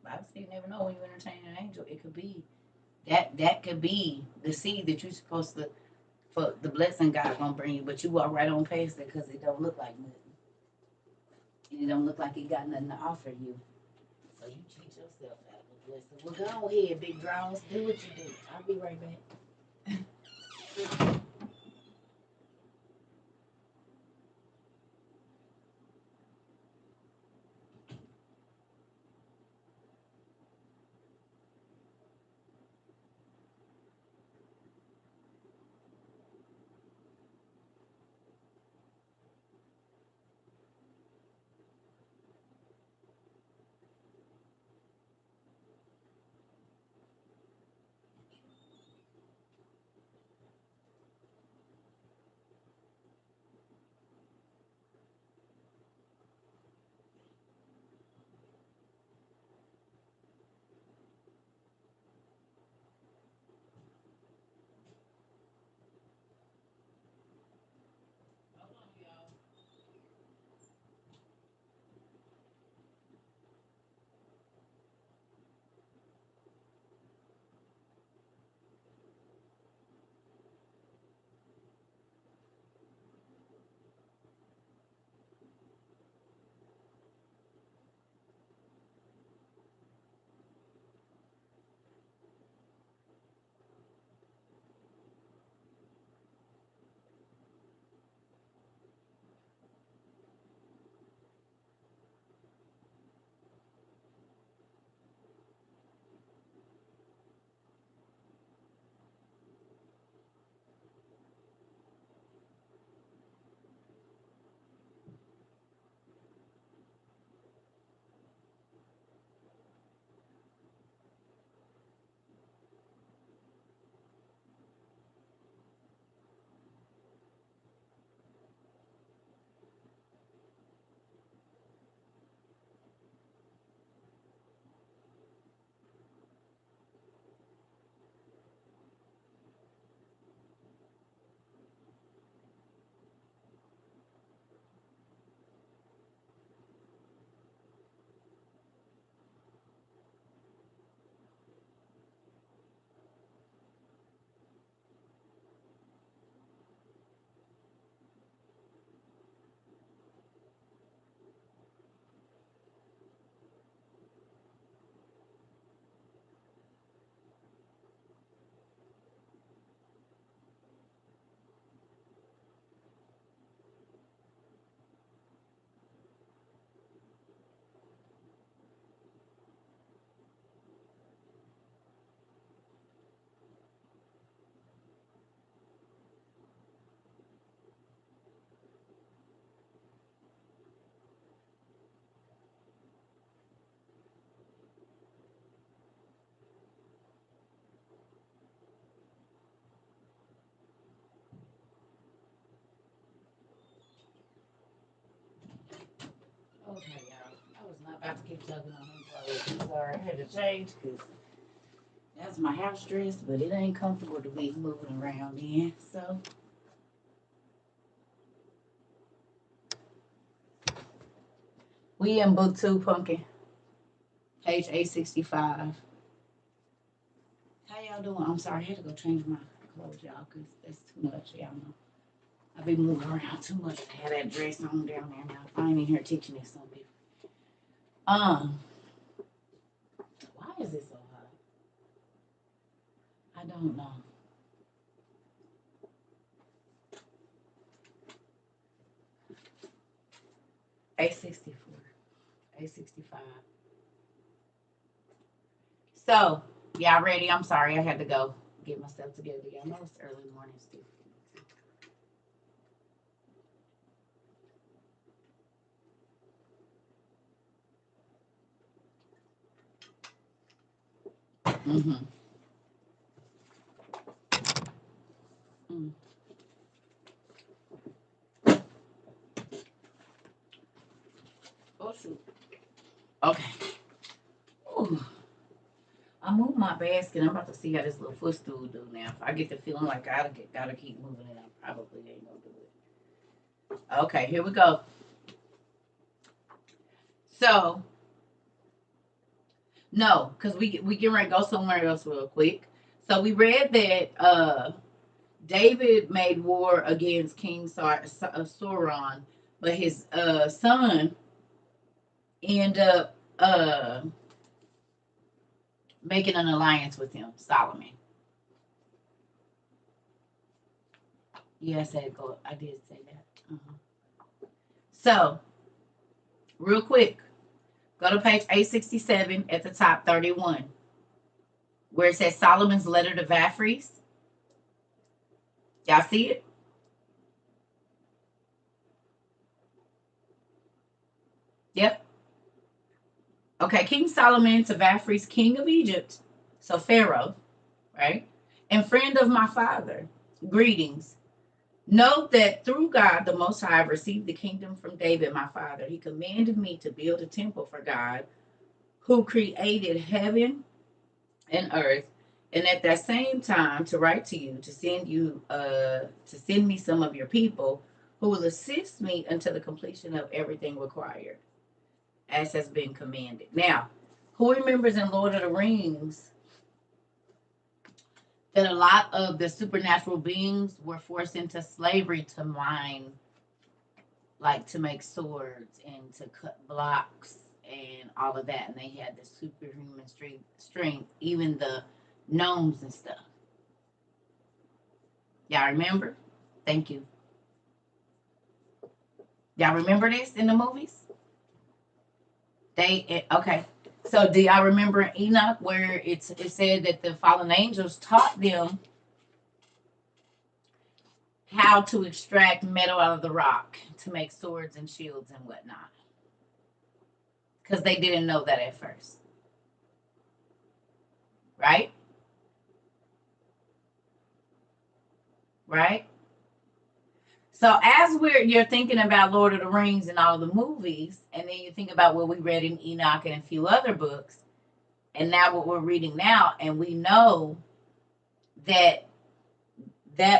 Bible says you never know when you entertain an angel. It could be that could be the seed that you're supposed to for the blessing God gonna bring you, but you walk right on past it because it don't look like nothing. And it don't look like it got nothing to offer you. So you cheat yourself out of the blessing. Well, go ahead, big draws. Do what you do. I'll be right back. tugging on them clothes. Sorry, I had to change because that's my house dress, but it ain't comfortable to be moving around in. So we in book 2, Pumpkin, page 865. How y'all doing? I'm sorry, I had to go change my clothes, y'all, because that's too much. Y'all know I be moving around too much to have that dress on down there now. I ain't in here teaching it something. Why is it so hot? I don't know. $8.64, $8.65. So, y'all ready? I'm sorry, I had to go get myself together. Y'all know it's early morning still. Mm-hmm. Mm. Oh, shoot. Okay. Ooh. I moved my basket. I'm about to see how this little footstool do now. If I get the feeling like I gotta keep moving it, I probably ain't gonna do it. Okay, here we go. So, no, because we get ready to go somewhere else real quick. So we read that David made war against King Sauron, but his son ended up making an alliance with him, Solomon. Yeah, I said go. I did say that. So, real quick, go to page 867 at the top, 31, where it says Solomon's letter to Vafres. Y'all see it? Yep. Okay, King Solomon to Vafres, king of Egypt, so Pharaoh, right? And friend of my father, greetings. Note that through God the Most High I received the kingdom from David my father. He commanded me to build a temple for God, who created heaven and earth, and at that same time to write to you to send me some of your people who will assist me until the completion of everything required, as has been commanded. Now, who remembers in Lord of the Rings that a lot of the supernatural beings were forced into slavery to mine, like to make swords and to cut blocks and all of that, and they had the superhuman strength, even the gnomes and stuff. Y'all remember? Thank you. Y'all remember this in the movies? Okay. So do y'all remember in Enoch where it said that the fallen angels taught them how to extract metal out of the rock to make swords and shields and whatnot? Because they didn't know that at first. Right? Right? So as you're thinking about Lord of the Rings and all the movies, and then you think about what we read in Enoch and a few other books, and now what we're reading now, and we know that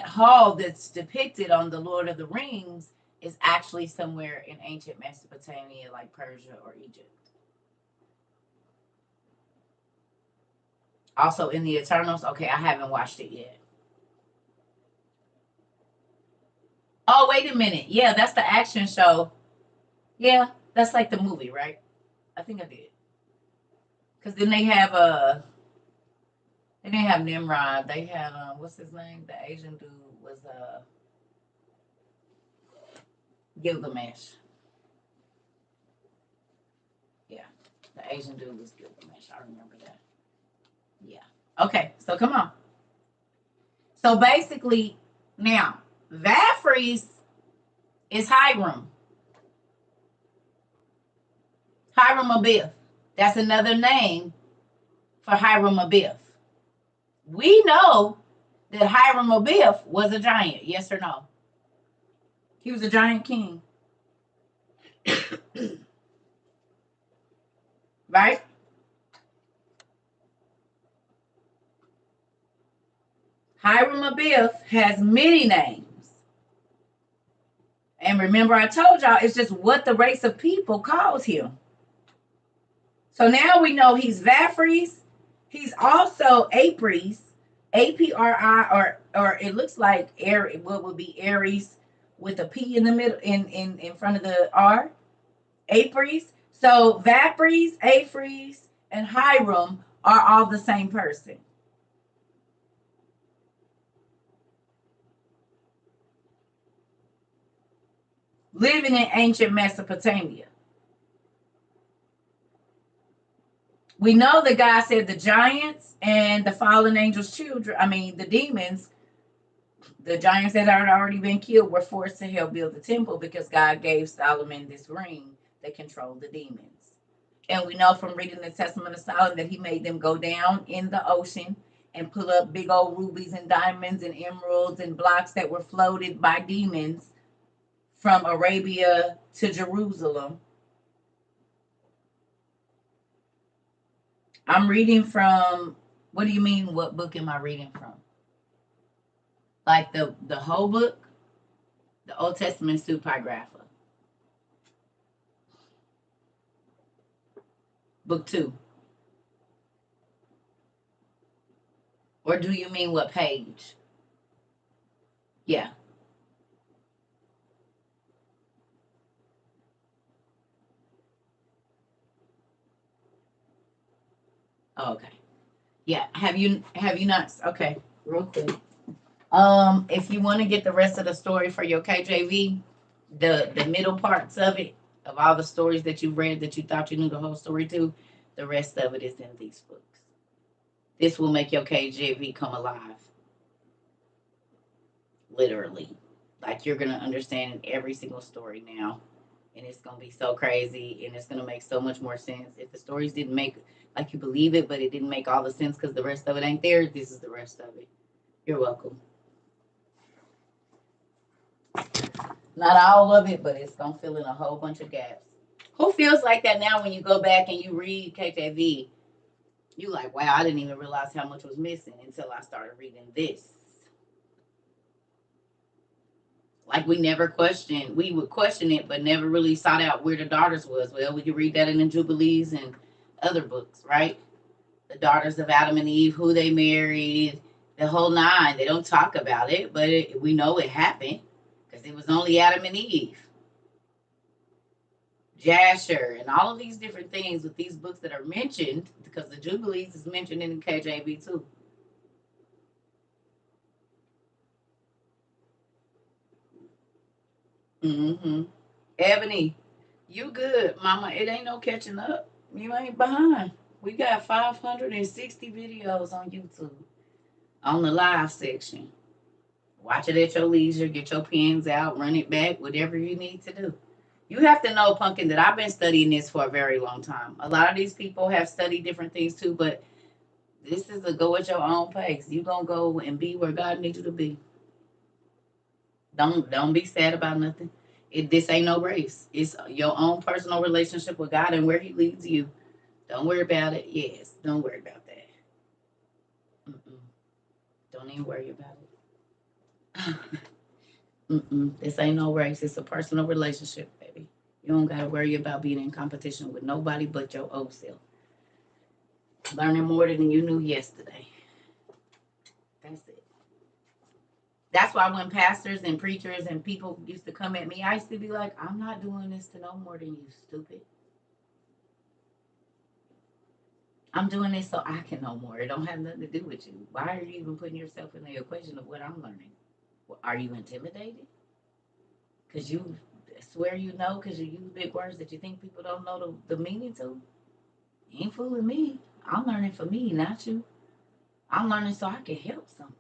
hall that's depicted on the Lord of the Rings is actually somewhere in ancient Mesopotamia, like Persia or Egypt. Also in the Eternals. Okay, I haven't watched it yet. Oh, wait a minute. Yeah, that's the action show. Yeah, that's like the movie, right? I think I did. Because then they didn't have Nimrod. They had what's his name? The Asian dude was Gilgamesh. Yeah, the Asian dude was Gilgamesh. I remember that. Yeah. Okay, so come on. So basically, now Vafres is Hiram. Hiram Abiff. That's another name for Hiram Abiff. We know that Hiram Abiff was a giant. Yes or no? He was a giant king. right? Hiram Abiff has many names. And remember, I told y'all it's just what the race of people calls him. So now we know he's Vafries. He's also Apries, APRI, or it looks like Aries, what would be Aries with a P in the middle, in front of the R. Apries. So Vafries, Apries, and Hiram are all the same person. Living in ancient Mesopotamia. We know that God said the giants and the fallen angels' children, I mean, the demons, the giants that had already been killed, were forced to help build the temple because God gave Solomon this ring that controlled the demons. And we know from reading the Testament of Solomon that he made them go down in the ocean and pull up big old rubies and diamonds and emeralds and blocks that were floated by demons from Arabia to Jerusalem. I'm reading from, what do you mean? What book am I reading from? Like the whole book? The Old Testament Supergrapha. Book 2. Or do you mean what page? Yeah. Oh, okay. Yeah. Have you not? Okay. Real quick. If you want to get the rest of the story for your KJV, the middle parts of it, of all the stories that you read that you thought you knew the whole story to, the rest of it is in these books. This will make your KJV come alive. Literally. Like you're gonna understand every single story now. And it's gonna be so crazy and it's gonna make so much more sense. If the stories didn't make like you believe it, but it didn't make all the sense because the rest of it ain't there, this is the rest of it. You're welcome. Not all of it, but it's gonna fill in a whole bunch of gaps. Who feels like that now when you go back and you read KJV? You like, wow, I didn't even realize how much was missing until I started reading this. Like we never questioned, we would question it, but never really sought out where the daughters was. Well, we could read that in the Jubilees and other books, right? The daughters of Adam and Eve, who they married, the whole nine. They don't talk about it, but we know it happened because it was only Adam and Eve. Jasher, and all of these different things with these books that are mentioned, because the Jubilees is mentioned in the KJV too. Mm-hmm. Ebony, you good, mama. It ain't no catching up. You ain't behind. We got 560 videos on YouTube on the live section. Watch it at your leisure. Get your pens out. Run it back. Whatever you need to do. You have to know, Pumpkin, that I've been studying this for a very long time. A lot of these people have studied different things too, but this is a go at your own pace. You gonna go and be where God needs you to be. Don't be sad about nothing. This ain't no race. It's your own personal relationship with God and where He leads you. Don't worry about it. Yes, don't worry about that. Mm-mm. Don't even worry about it. Mm-mm. This ain't no race. It's a personal relationship, baby. You don't gotta worry about being in competition with nobody but your own self. Learning more than you knew yesterday. That's it. That's why when pastors and preachers and people used to come at me, I used to be like, I'm not doing this to know more than you, stupid. I'm doing this so I can know more. It don't have nothing to do with you. Why are you even putting yourself in the equation of what I'm learning? Well, are you intimidated? Because you swear you know because you use big words that you think people don't know the meaning to? You ain't fooling me. I'm learning for me, not you. I'm learning so I can help somebody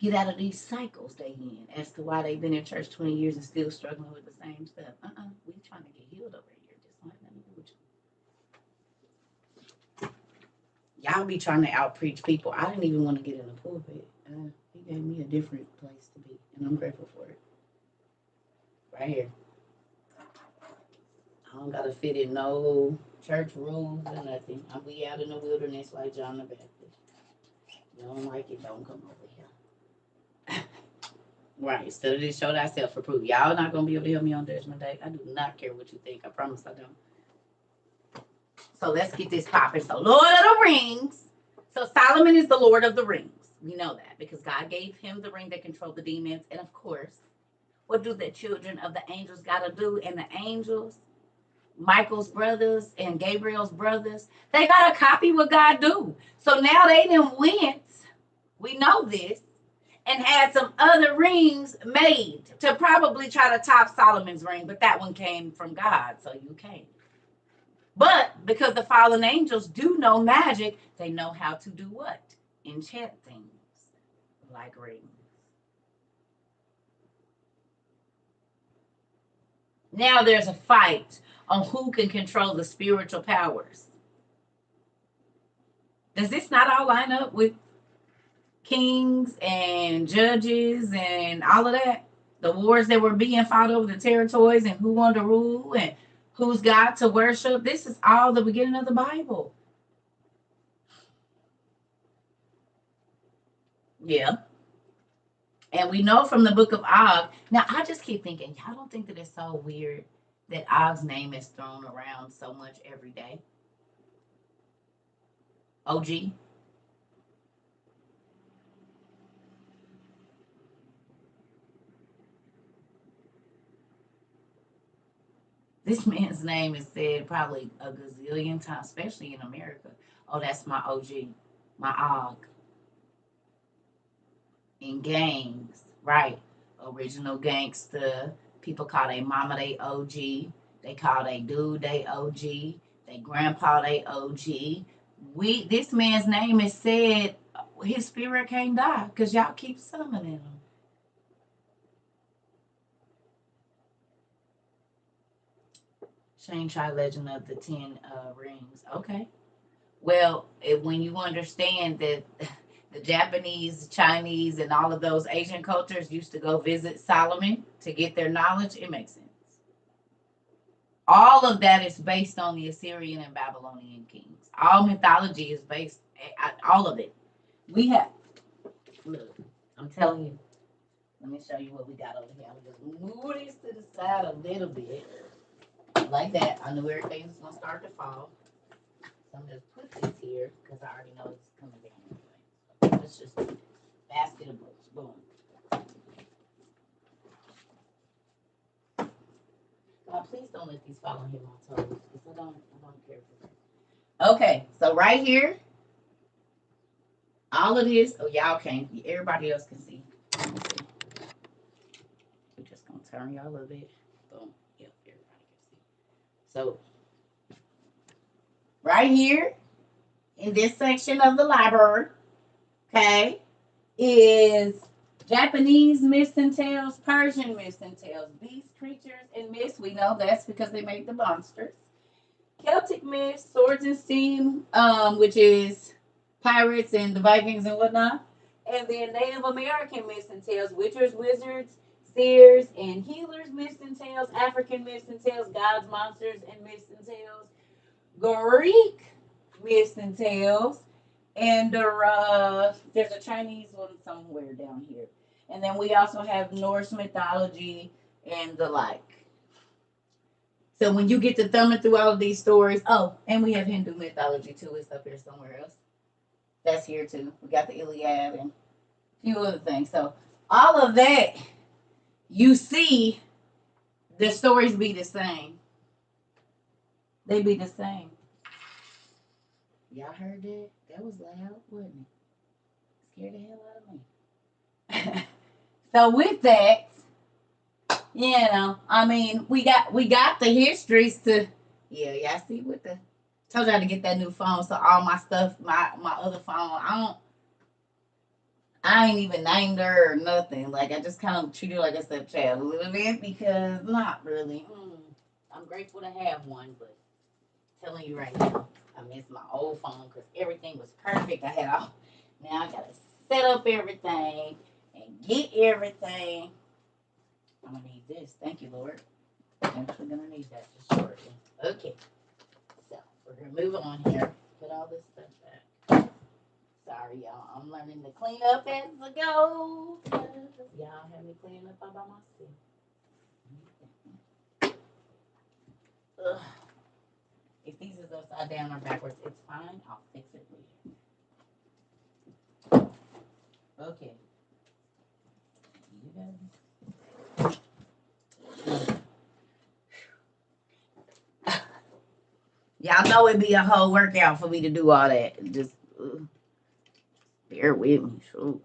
get out of these cycles they in as to why they've been in church 20 years and still struggling with the same stuff. We trying to get healed over here. This don't have nothing to do with you. Y'all be trying to out preach people. I didn't even want to get in the pulpit. He gave me a different place to be, and I'm grateful for it. Right here. I don't gotta fit in no church rules or nothing. We out in the wilderness like John the Baptist. You don't like it, don't come over here. Right. Study to show thyself approved. Y'all not gonna be able to help me on Judgment Day. I do not care what you think. I promise I don't. So let's get this popping. So Lord of the Rings. So Solomon is the Lord of the Rings. We know that because God gave him the ring that controlled the demons. And of course, what do the children of the angels gotta do? And the angels, Michael's brothers and Gabriel's brothers, they gotta copy what God do. So now they done went. We know this. And had some other rings made to probably try to top Solomon's ring, but that one came from God, so you can't. But because the fallen angels do know magic, they know how to do what? Enchant things like rings. Now there's a fight on who can control the spiritual powers. Does this not all line up with kings and judges and all of that? The wars that were being fought over the territories and who wanted to rule and who's God to worship. This is all the beginning of the Bible. Yeah. And we know from the book of Og. Now, I just keep thinking, y'all don't think that it's so weird that Og's name is thrown around so much every day? OG. This man's name is said probably a gazillion times, especially in America. Oh, that's my OG, my Og. In gangs, right? Original gangster. People call their mama they OG. They call they dude they OG. They grandpa they OG. This man's name is said his spirit can't die because y'all keep summoning him. Shane Try Legend of the Ten Rings. Okay. Well, when you understand that the Japanese, Chinese, and all of those Asian cultures used to go visit Solomon to get their knowledge, it makes sense. All of that is based on the Assyrian and Babylonian kings. All mythology is based, all of it. We have, look, I'm telling you, let me show you what we got over here. I'm just move this to the side a little bit. Like that. I knew everything was going to start to fall. So I'm just put this here because I already know it's coming down anyway. So it's just a basket of books. Boom. God, please don't let these fall and hit my toes because I don't care for that. Okay, so right here, all of this. Oh, y'all can't. Everybody else can see. We're just gonna turn y'all a little bit. Boom. Yep, everybody can see. So right here in this section of the library, okay, is Japanese myths and tales, Persian myths and tales, beasts, creatures, and myths. We know that's because they made the monsters. Celtic myths, swords and steam, which is pirates and the Vikings and whatnot. And then Native American myths and tales, witchers, wizards, seers, and healers myths and tales, African myths and tales, gods, monsters, and myths and tales, Greek myths and tales, and there's a Chinese one somewhere down here. And then we also have Norse mythology and the like. So when you get to thumbing through all of these stories, oh, and we have Hindu mythology too. It's up here somewhere else. That's here too. We got the Iliad and a few other things. So all of that, you see, the stories be the same. They be the same. Y'all heard that? That was loud, wasn't it? Scared the hell out of me. So with that, you know, I mean, we got the histories to, yeah, y'all see with the, told y'all to get that new phone. So all my stuff, my other phone, I ain't even named her or nothing. Like, I just kind of treat her like a stepchild a little bit because not really. I'm grateful to have one, but telling you right now, I miss my old phone because everything was perfect. I had all, now I got to set up everything and get everything. I'm going to need this. Thank you, Lord. I'm actually gonna need that just shortly. Okay, so we're gonna move on here. Put all this stuff back. Sorry, y'all. I'm learning to clean up as I go. Y'all have me cleaning up all by myself. Ugh. If these is upside down or backwards, it's fine. I'll fix it later. Okay. You guys. Y'all know it'd be a whole workout for me to do all that. Just bear with me. Shoot.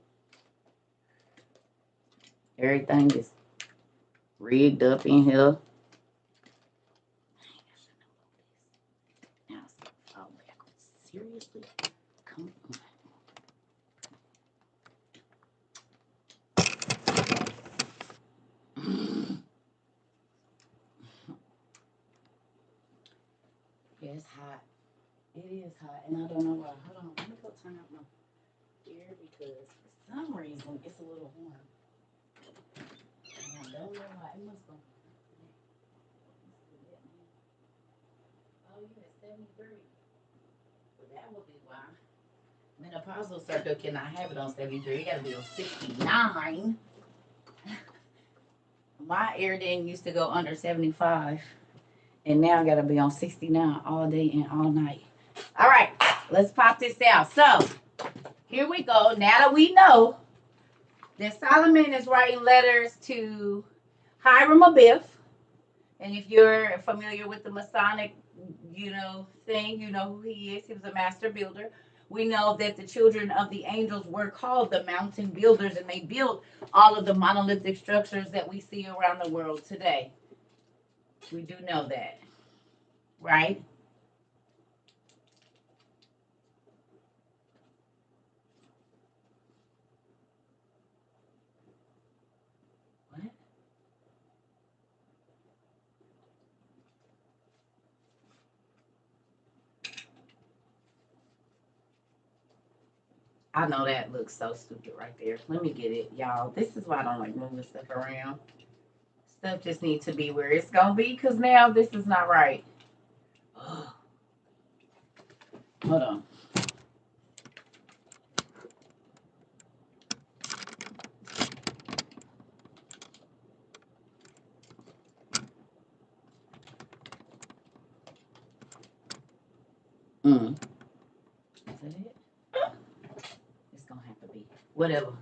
Everything is rigged up in here. Now it's all backwards. Seriously? Come on. Yeah, it's hot. It is hot, and I don't know why. Hold on, let me go turn up my air because for some reason it's a little warm. And I don't know why. It must go. Oh, yeah, it's 73. Well, that would be why. Menopausal circle cannot have it on 73. It got to be on 69. My air didn't used to go under 75. And now I got to be on 69 all day and all night. All right, let's pop this out. So, here we go. Now that we know that Solomon is writing letters to Hiram Abiff, and if you're familiar with the Masonic, thing, you know who he is. He was a master builder. We know that the children of the angels were called the mountain builders, and they built all of the monolithic structures that we see around the world today. We do know that, right? What? I know that looks so stupid right there. Let me get it, y'all. This is why I don't like moving stuff around. Stuff just needs to be where it's gonna be, because now this is not right. Ugh. Hold on. Is that it? It's gonna have to be. Whatever.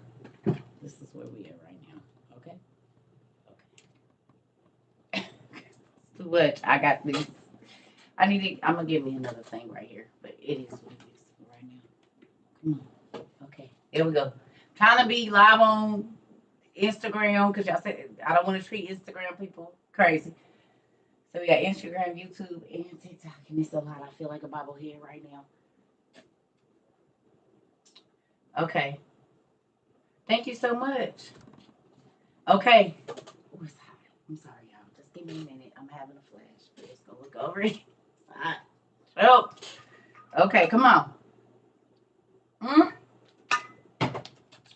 This is where we are right now. Okay? Okay. Too much. I got this. I'm gonna give me another thing right here. But it is what it is right now. Come on. Okay. Here we go. Trying to be live on Instagram because y'all said I don't want to treat Instagram people crazy. So we got Instagram, YouTube, and TikTok, and it's a lot. I feel like a bobblehead right now. Okay. Thank you so much. Okay. Oh, it's hot. I'm sorry, y'all. Just give me a minute. I'm having a flash. Just go look over it. It's hot. Oh. Okay, come on.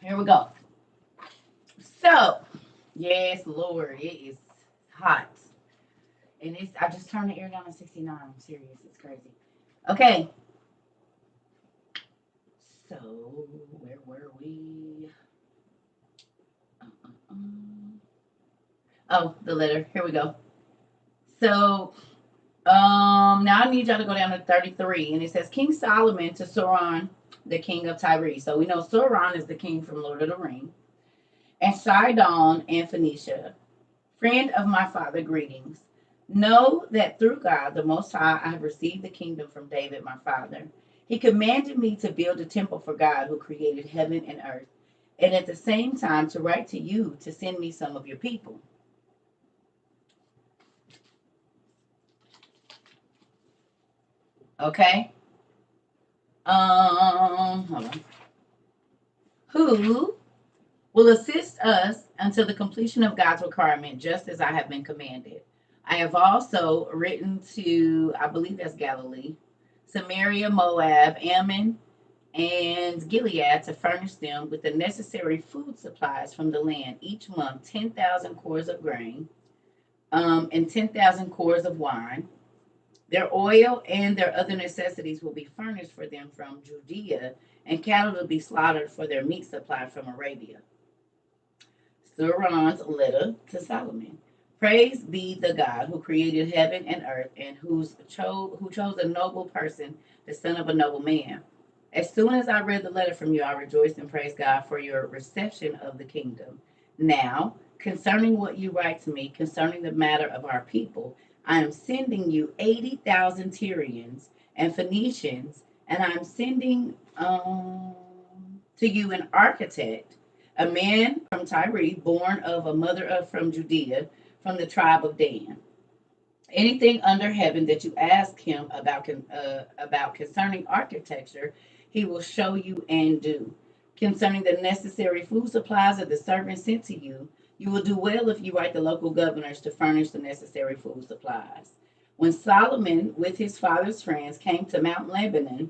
Here we go. So, yes, Lord, it is hot. And I just turned the air down to 69. I'm serious. It's crazy. Okay. So, where were we? Oh, the letter. Here we go. So, now I need y'all to go down to 33. And it says, King Solomon to Sauron, the king of Tyre. So we know Sauron is the king from Lord of the Rings. And Sidon and Phoenicia. Friend of my father, greetings. Know that through God, the Most High, I have received the kingdom from David, my father. He commanded me to build a temple for God who created heaven and earth, and at the same time to write to you to send me some of your people. Okay? Hold on. Who will assist us until the completion of God's requirement, just as I have been commanded. I have also written to, I believe that's Galilee, Samaria, Moab, Ammon, and Gilead to furnish them with the necessary food supplies from the land each month, 10,000 cores of grain. and 10,000 cores of wine. Their oil and their other necessities will be furnished for them from Judea, and cattle will be slaughtered for their meat supply from Arabia. Suron's letter to Solomon. Praise be the God who created heaven and earth, and who chose a noble person, the son of a noble man. As soon as I read the letter from you, I rejoiced and praised God for your reception of the kingdom. Now, concerning what you write to me, concerning the matter of our people, I am sending you 80,000 Tyrians and Phoenicians, and I'm sending to you an architect, a man from Tyre, born of a mother from Judea, from the tribe of Dan. Anything under heaven that you ask him about concerning architecture, he will show you and do. Concerning the necessary food supplies of the servants sent to you, you will do well if you write the local governors to furnish the necessary food supplies. When Solomon, with his father's friends, came to Mount Lebanon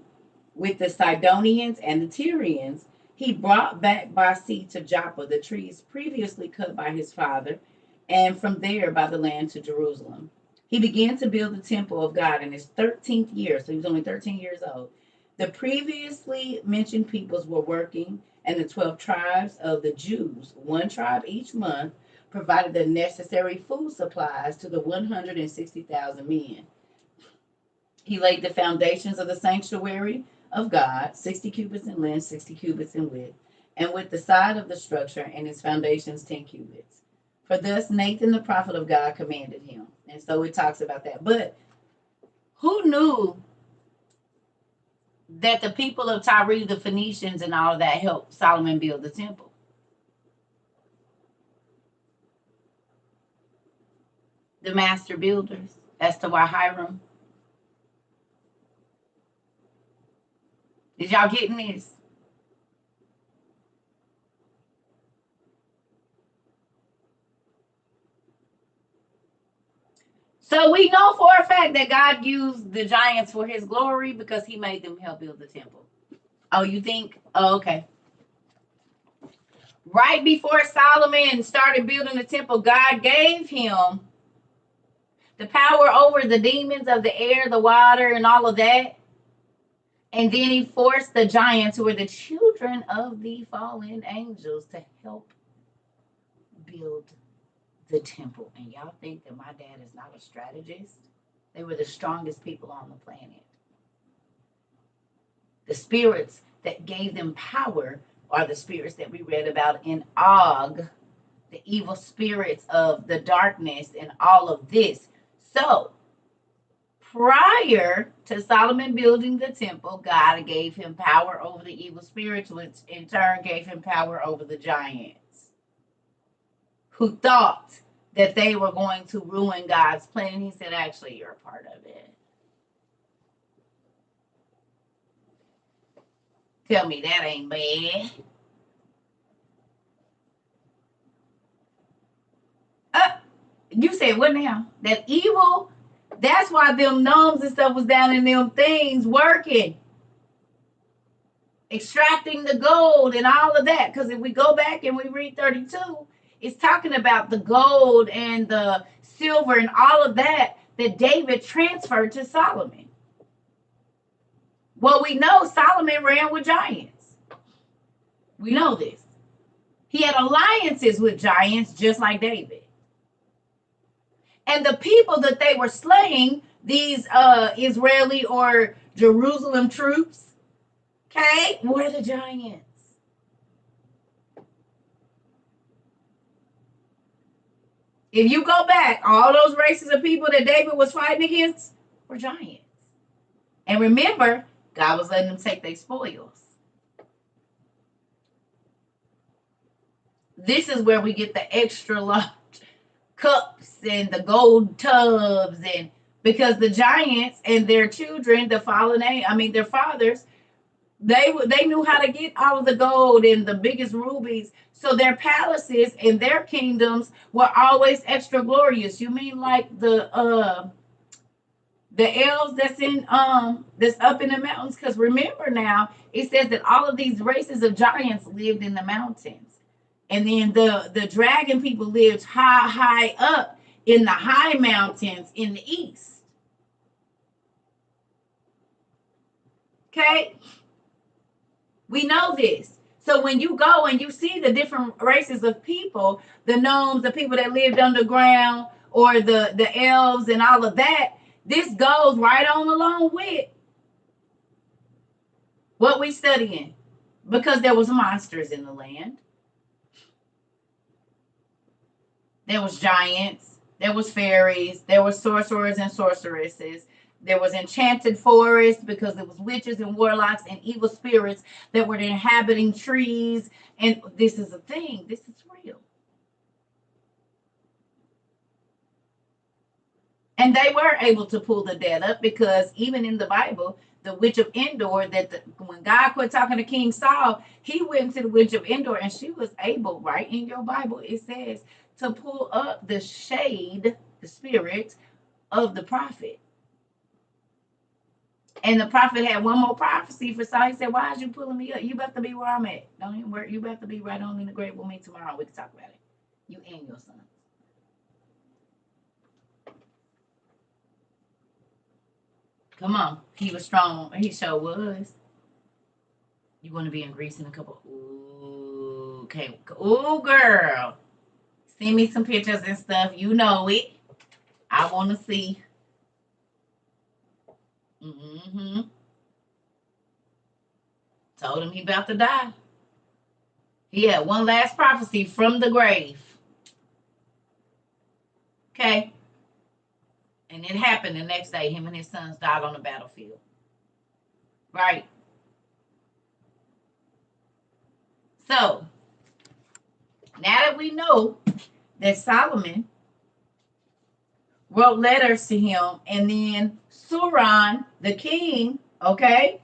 with the Sidonians and the Tyrians, he brought back by sea to Joppa the trees previously cut by his father, and from there by the land to Jerusalem. He began to build the temple of God in his 13th year, so he was only 13 years old. The previously mentioned peoples were working, and the 12 tribes of the Jews, one tribe each month, provided the necessary food supplies to the 160,000 men. He laid the foundations of the sanctuary of God, 60 cubits in length, 60 cubits in width, and with the side of the structure and its foundations 10 cubits. For thus Nathan the prophet of God commanded him. And so it talks about that. But who knew that the people of Tyre, the Phoenicians, and all of that helped Solomon build the temple? The master builders, as to why Hiram. Is y'all getting this? So we know for a fact that God used the giants for his glory because he made them help build the temple. Oh, you think? Oh, okay. Right before Solomon started building the temple, God gave him the power over the demons of the air, the water, and all of that. And then he forced the giants, who were the children of the fallen angels, to help build the temple. And y'all think that my dad is not a strategist? They were the strongest people on the planet. The spirits that gave them power are the spirits that we read about in Og, the evil spirits of the darkness and all of this. So, prior to Solomon building the temple, God gave him power over the evil spirits, which in turn gave him power over the giants, who thought that they were going to ruin God's plan. And he said, actually, you're a part of it. Tell me that ain't bad. You said what now? That evil? That's why them gnomes and stuff was down in them things working. Extracting the gold and all of that. Because if we go back and we read 32, it's talking about the gold and the silver and all of that David transferred to Solomon. Well, we know Solomon ran with giants. We know this. He had alliances with giants just like David. And the people that they were slaying, these Israeli or Jerusalem troops, okay, were the giants. If you go back, all those races of people that David was fighting against were giants. And remember, God was letting them take their spoils. This is where we get the extra large cups and the gold tubs, and because the giants and their children, the fallen, their fathers, they knew how to get all of the gold and the biggest rubies. So their palaces and their kingdoms were always extra glorious. You mean like the elves that's up in the mountains? Because remember now, it says that all of these races of giants lived in the mountains. And then the dragon people lived high up in the high mountains in the east. Okay? We know this. So when you go and you see the different races of people, the gnomes, the people that lived underground, or the elves and all of that, this goes right on along with what we studying. Because there was monsters in the land. There was giants, there was fairies, there was sorcerers and sorceresses. There was enchanted forest because there was witches and warlocks and evil spirits that were inhabiting trees. And this is a thing. This is real. And they were able to pull the dead up because even in the Bible, the witch of Endor, when God quit talking to King Saul, he went to the witch of Endor and she was able, right in your Bible, it says, to pull up the shade, the spirit of the prophet. And the prophet had one more prophecy for Saul. He said, why is you pulling me up? You better be where I'm at. Don't even worry. You better be right on in the grave with me tomorrow. We can talk about it. You and your son. Come on. He was strong. He sure was. You want to be in Greece in a couple. Ooh, okay. Ooh, girl. Send me some pictures and stuff. You know it. I want to see. Mm-hmm. Told him he about to die. He had one last prophecy from the grave. Okay. And it happened the next day. Him and his sons died on the battlefield. Right. So, now that we know that Solomon wrote letters to him, and then Sauron, the king, okay,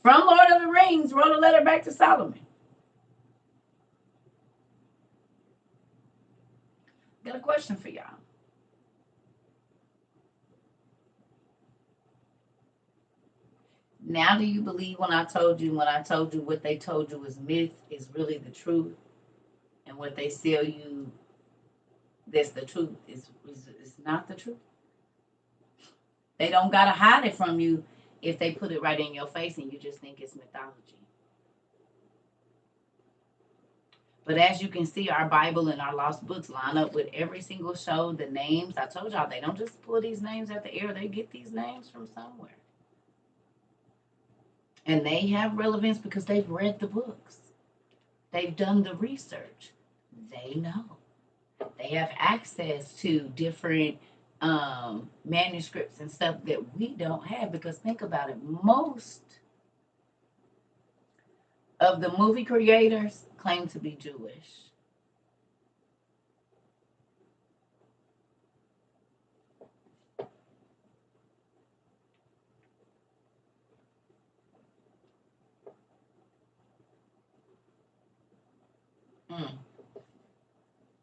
from Lord of the Rings, wrote a letter back to Solomon. Got a question for y'all. Now do you believe when I told you what they told you is myth is really the truth, and what they sell you that's the truth is not the truth? They don't gotta hide it from you if they put it right in your face and you just think it's mythology. But as you can see, our Bible and our lost books line up with every single show. The names, I told y'all, they don't just pull these names at the air. They get these names from somewhere. And they have relevance because they've read the books. They've done the research. They know. They have access to different manuscripts and stuff that we don't have. Because think about it, most of the movie creators claim to be Jewish. Mm.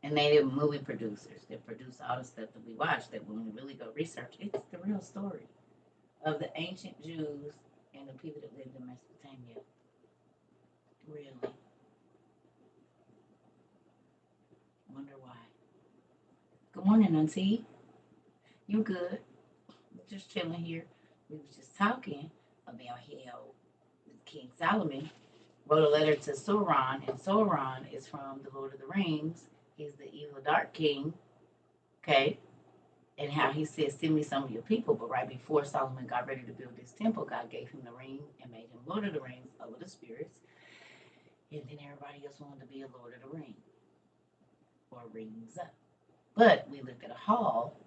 And they are movie producers that produce all the stuff that we watch, that when we really go research, it's the real story of the ancient Jews and the people that lived in Mesopotamia. Really. Wonder why. Good morning, Auntie. You good? We're just chilling here. We was just talking about how King Solomon wrote a letter to Sauron, and Sauron is from the Lord of the Rings. He's the evil dark king, okay? And how he said, send me some of your people. But right before Solomon got ready to build this temple, God gave him the ring and made him Lord of the Rings over the spirits. And then everybody else wanted to be a Lord of the Ring or rings up. But we looked at a hall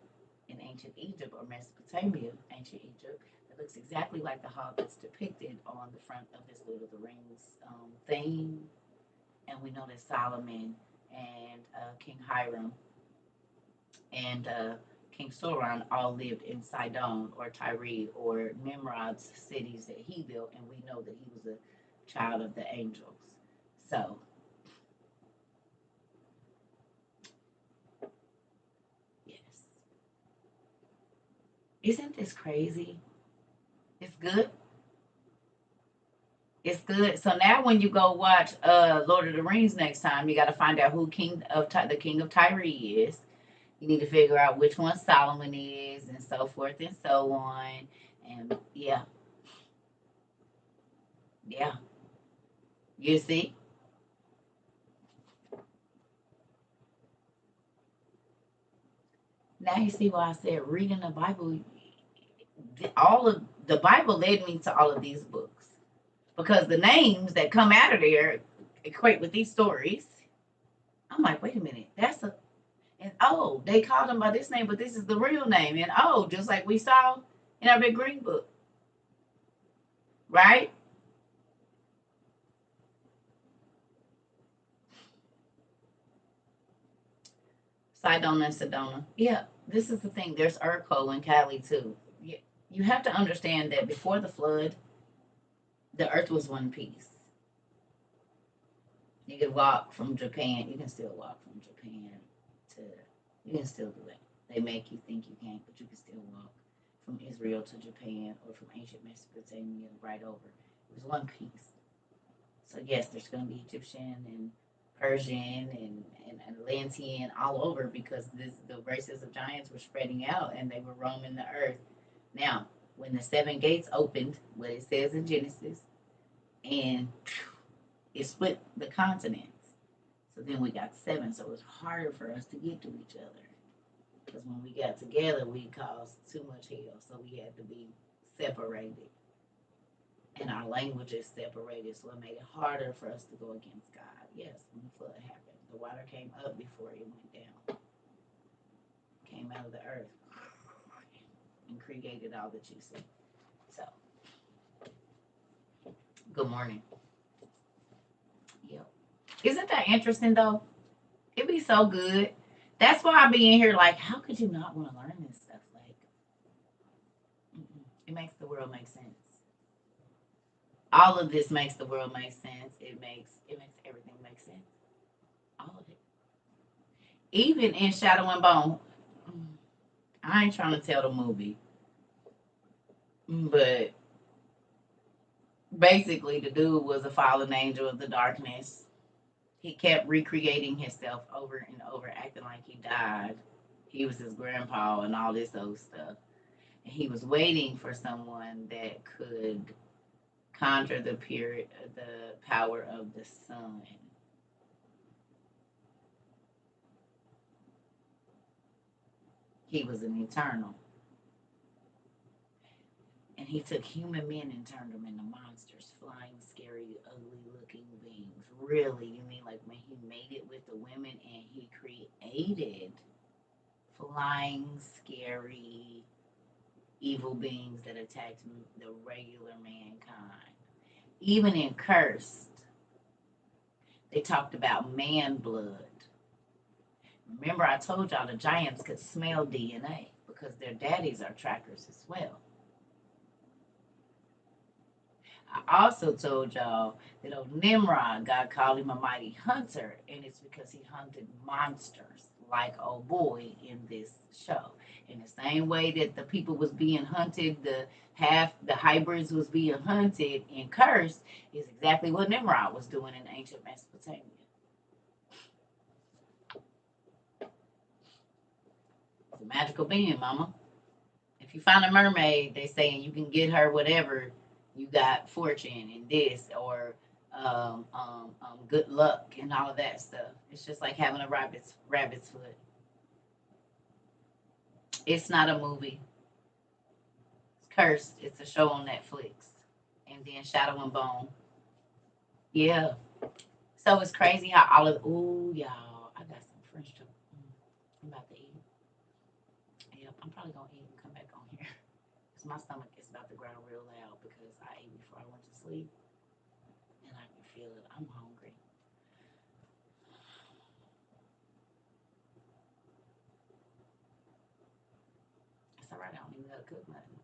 in ancient Egypt or Mesopotamia, ancient Egypt, that looks exactly like the hall that's depicted on the front of this Lord of the Rings thing. And we know that Solomon and King Hiram and King Sauron all lived in Sidon or Tyre or Nimrod's cities that he built, and we know that he was a child of the angels. So, yes. Isn't this crazy? It's good. It's good. So now when you go watch Lord of the Rings next time, you got to find out who the King of Tyre is. You need to figure out which one Solomon is, and so forth and so on. And yeah, yeah. You see? Now you see why I said reading the Bible. All of the Bible led me to all of these books because the names that come out of there equate with these stories. I'm like, wait a minute, that's a and oh, they called him by this name, but this is the real name. And oh, just like we saw in our big green book, right? Sidona and Sedona. Yeah, this is the thing. There's Urko and Cali too. You have to understand that before the flood, the earth was one piece. You could walk from Japan. You can still walk from Japan to. You can still do it. They make you think you can't, but you can still walk from Israel to Japan or from ancient Mesopotamia right over. It was one piece. So yes, there's going to be Egyptian and Persian and Atlantean all over because the races of giants were spreading out and they were roaming the earth. Now, when the seven gates opened, what it says in Genesis, and it split the continents. So then we got seven, so it was harder for us to get to each other. Because when we got together, we caused too much hell, so we had to be separated. And our languages separated, so it made it harder for us to go against God. Yes, when the flood happened, the water came up before it went down, came out of the earth, and created all that you see. So, good morning. Yep. Isn't that interesting though? It'd be so good. That's why I be in here like, how could you not want to learn this stuff? Like, it makes the world make sense. All of this makes the world make sense. It makes everything make sense. All of it. Even in Shadow and Bone, I ain't trying to tell the movie, but basically the dude was a fallen angel of the darkness. He kept recreating himself over and over, acting like he died. He was his grandpa and all this old stuff. And he was waiting for someone that could conjure the power of the sun. He was an eternal. And he took human men and turned them into monsters, flying, scary, ugly looking beings. Really, you mean like when he made it with the women and he created flying, scary, evil beings that attacked the regular mankind? Even in Cursed, they talked about man blood. Remember, I told y'all the giants could smell DNA because their daddies are trackers as well. I also told y'all that old Nimrod, God called him a mighty hunter, and it's because he hunted monsters like old boy in this show. In the same way that the people was being hunted, the hybrids was being hunted in Cursed, is exactly what Nimrod was doing in ancient Mesopotamia. It's a magical being, mama. If you find a mermaid, they saying you can get her whatever you got, fortune and this or good luck and all of that stuff. It's just like having a rabbit's foot. It's not a movie. It's Cursed. It's a show on Netflix. And then Shadow and Bone. Yeah. So it's crazy how all of ooh y'all. I got some French toast. I'm about to eat. Yep, I'm probably gonna eat and come back on here. Because my stomach is about to growl real loud because I ate before I went to sleep. And I can feel it. I'm hungry. It's all right. I don't even gotta cook nothing.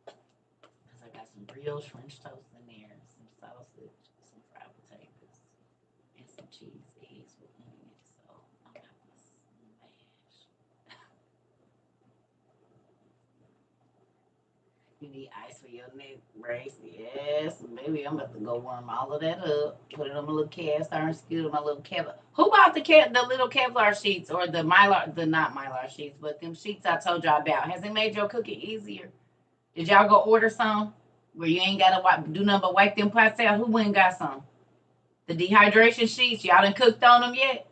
Because I got some brioche French toast in there, some sausage, some fried potatoes, and some cheese eggs with onions. So I'm about to smash. You need ice for your neck brace. Yes, baby. I'm about to go warm all of that up. Put it on my little cast iron skillet, my little Kevlar. Who bought the little Kevlar sheets or the Mylar, the not Mylar sheets, but them sheets I told y'all about? Has it made your cooking easier? Did y'all go order some where you ain't gotta do nothing but wipe them pots out? Who went and got some? The dehydration sheets, y'all done cooked on them yet?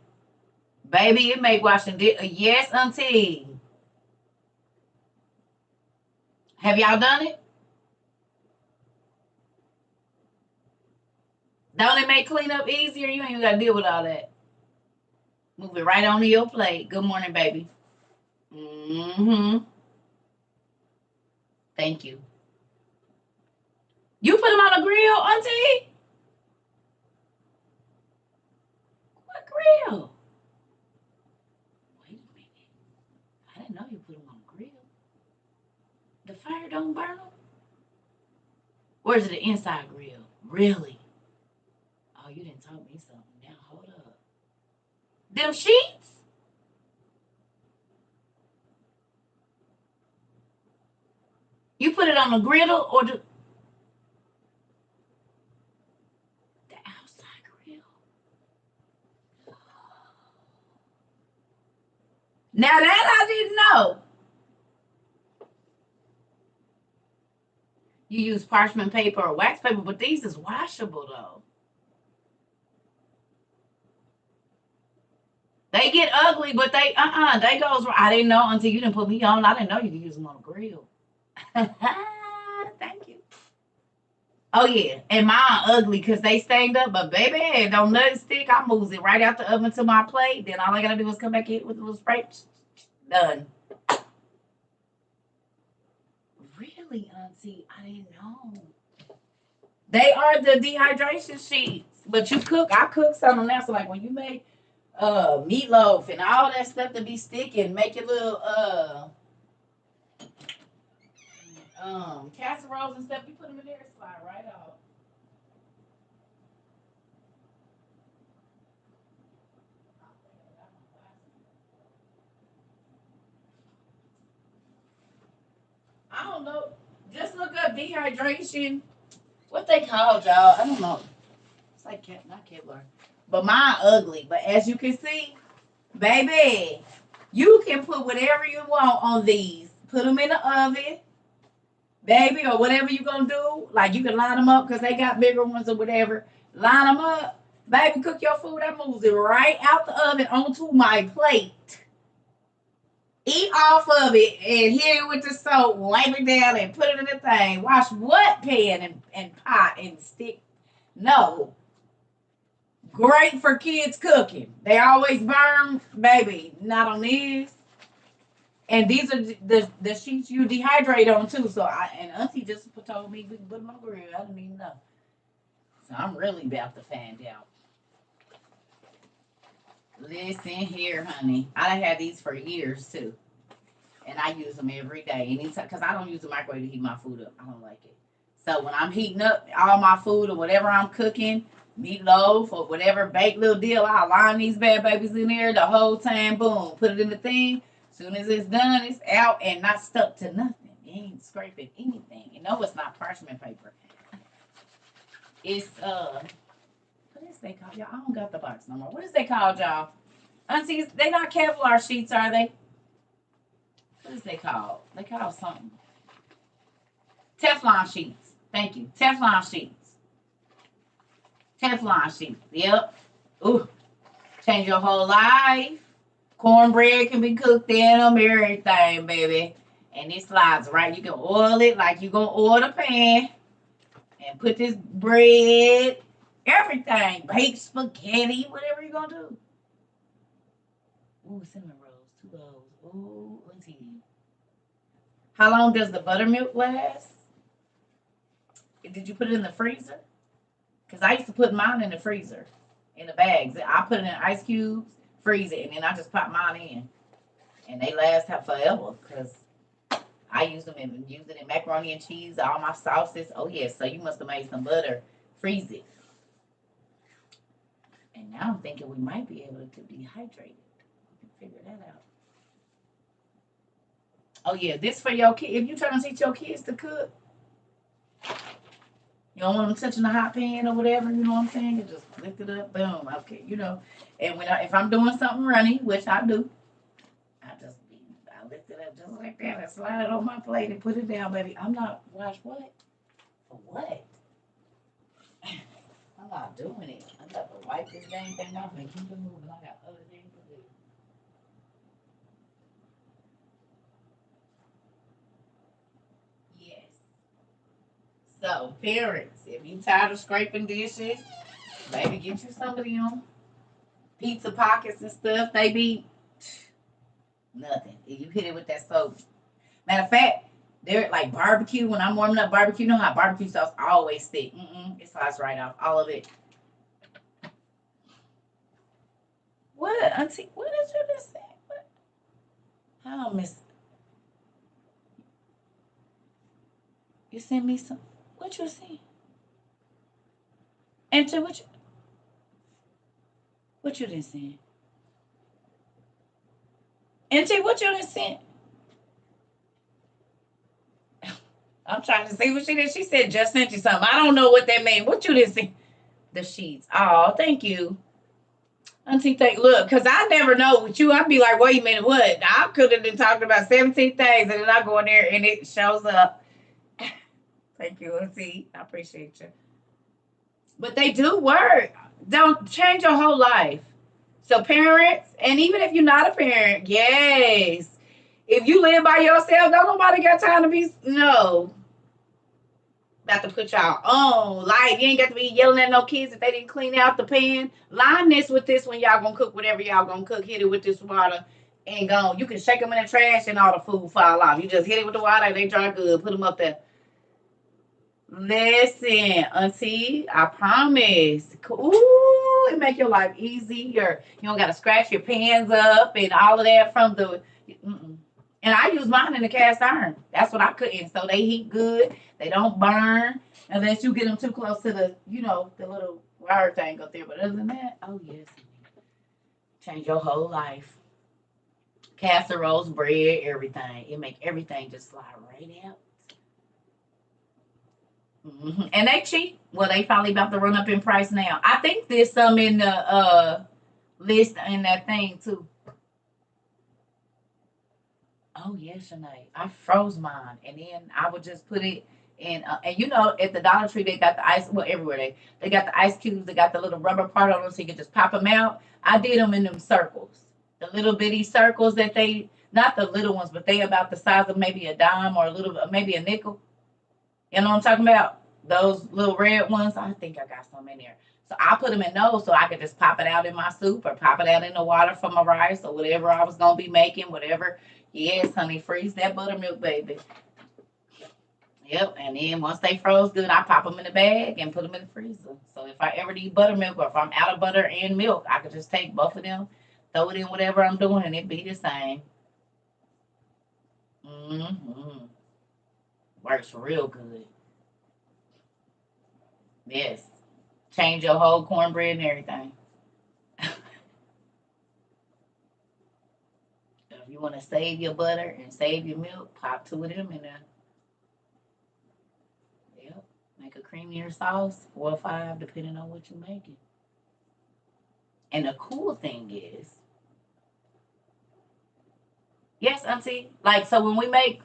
Baby, it make washing yes, auntie. Have y'all done it? Don't it make cleanup easier? You ain't even gotta deal with all that. Move it right onto your plate. Good morning, baby. Mm-hmm. Thank you. You put them on the grill, auntie? What grill? Wait a minute. I didn't know you put them on the grill. The fire don't burn them? Or is it the inside grill? Really? Oh, you didn't tell me something. Now, hold up. Them sheets? You put it on the griddle or the outside grill? Now that I didn't know. You use parchment paper or wax paper, but these is washable though. They get ugly, but they goes. I didn't know until you didn't put me on. I didn't know you could use them on a grill. Thank you. Oh yeah, and mine ugly because they stained up. But baby, don't nothing stick. I moves it right out the oven to my plate. Then all I gotta do is come back in with a little spray. Done. Really, auntie? I didn't know. They are the dehydration sheets, but you cook. I cook something else. So like when you make meatloaf and all that stuff to be sticking, make your little casseroles and stuff. You put them in there, slide right off. I don't know. Just look up dehydration. What they called, y'all? I don't know. It's like not Kevlar, but mine ugly. But as you can see, baby, you can put whatever you want on these. Put them in the oven, baby, or whatever you gonna do. Like you can line them up because they got bigger ones or whatever. Line them up, baby. Cook your food. I moves it right out the oven onto my plate. Eat off of it and hit it with the soap, wipe it down and put it in the thing. Wash what pan and pot and stick? No. Great for kids cooking. They always burn, baby. Not on these. And these are the sheets you dehydrate on too. So and Auntie just told me we can put them on grill. I didn't even know. So I'm really about to find out. Listen here, honey. I had these for years too. And I use them every day. Anytime, because I don't use the microwave to heat my food up. I don't like it. So when I'm heating up all my food or whatever I'm cooking, meatloaf or whatever baked little deal, I'll line these bad babies in there the whole time. Boom. Put it in the thing. As soon as it's done, it's out and not stuck to nothing. It ain't scraping anything. You know it's not parchment paper. It's what is they called? Y'all, I don't got the box no more. What is they called, y'all? Aunties, they not Kevlar sheets, are they? What is they called? They call something. Teflon sheets. Thank you. Teflon sheets. Teflon sheets. Yep. Ooh. Change your whole life. Cornbread can be cooked in them, everything, baby. And it slides right. You can oil it like you gonna oil the pan. And put this bread, everything. Baked spaghetti, whatever you gonna do. Ooh, cinnamon rolls. 2 of those. Ooh, auntie. How long does the buttermilk last? Did you put it in the freezer? Because I used to put mine in the freezer, in the bags. I put it in ice cubes, freeze it, and then I just pop mine in. And they last forever because I use them and use it in macaroni and cheese, all my sauces. Oh, yes. So you must have made some butter. Freeze it. And now I'm thinking we might be able to dehydrate it. We can figure that out. Oh yeah, this for your kid. If you trying to teach your kids to cook, you don't want them touching the hot pan or whatever. You know what I'm saying? You just lift it up, boom. Okay, you know. And if I'm doing something runny, which I do, I lift it up just like that and slide it on my plate and put it down, baby. I'm not watch what for what. I'm not doing it. I'm about to wipe this dang thing off and keep it moving. I got other things to do. Yes. So, parents, if you tired of scraping dishes, maybe get you some of them pizza pockets and stuff. They be nothing. If you hit it with that soap. Matter of fact, they're like barbecue. When I'm warming up barbecue, you know how barbecue sauce always stick. It slides right off. All of it. What, Auntie? What did you just say? What? I don't miss. You send me some. What you see? Auntie, what you didn't send? Auntie, what you didn't send? I'm trying to see what she did. She said just sent you something. I don't know what that means. What you didn't see? The sheets. Oh, thank you. Auntie, look, because I never know with you. I'd be like, wait a minute, what? I could have been talking about 17 things, and then I go in there and it shows up. Thank you, Auntie. I appreciate you. But they do work. Don't change your whole life. So, parents, and even if you're not a parent, yes. If you live by yourself, don't nobody got time to be, no. About to put y'all on. Like, you ain't got to be yelling at no kids if they didn't clean out the pan. Line this with this when y'all gonna cook whatever y'all gonna cook. Hit it with this water and go. You can shake them in the trash and all the food fall off. You just hit it with the water, they dry good. Put them up there. Listen, Auntie, I promise. Ooh, it make your life easier. You don't gotta scratch your pans up and all of that from the. Mm-mm. And I use mine in the cast iron. That's what I cook in. So they heat good. They don't burn unless you get them too close to the little wire thing up there. But other than that, oh yes, change your whole life. Casseroles, bread, everything. It make everything just slide right out. And they cheap. Well, they probably about to run up in price now. I think there's some in the list in that thing too. Oh yes, Shanae. I froze mine, and then I would just put it in. And at the Dollar Tree, they got the ice. Well, everywhere they got the ice cubes. They got the little rubber part on them, so you can just pop them out. I did them in them circles, the little bitty circles that they, not the little ones, but they about the size of maybe a dime or a little, maybe a nickel. You know what I'm talking about? Those little red ones. I think I got some in there. So I put them in those so I could just pop it out in my soup or pop it out in the water for my rice or whatever I was gonna be making, whatever. Yes, honey, freeze that buttermilk, baby. Yep, and then once they froze good, I pop them in the bag and put them in the freezer. So if I ever need buttermilk or if I'm out of butter and milk, I could just take both of them, throw it in whatever I'm doing, and it be the same. Mm-hmm. Works real good. Yes. Change your whole cornbread and everything. If you want to save your butter and save your milk, pop two of them in there. Yep. Make a creamier sauce, 4 or 5, depending on what you're making. And the cool thing is, yes, Auntie. Like so, when I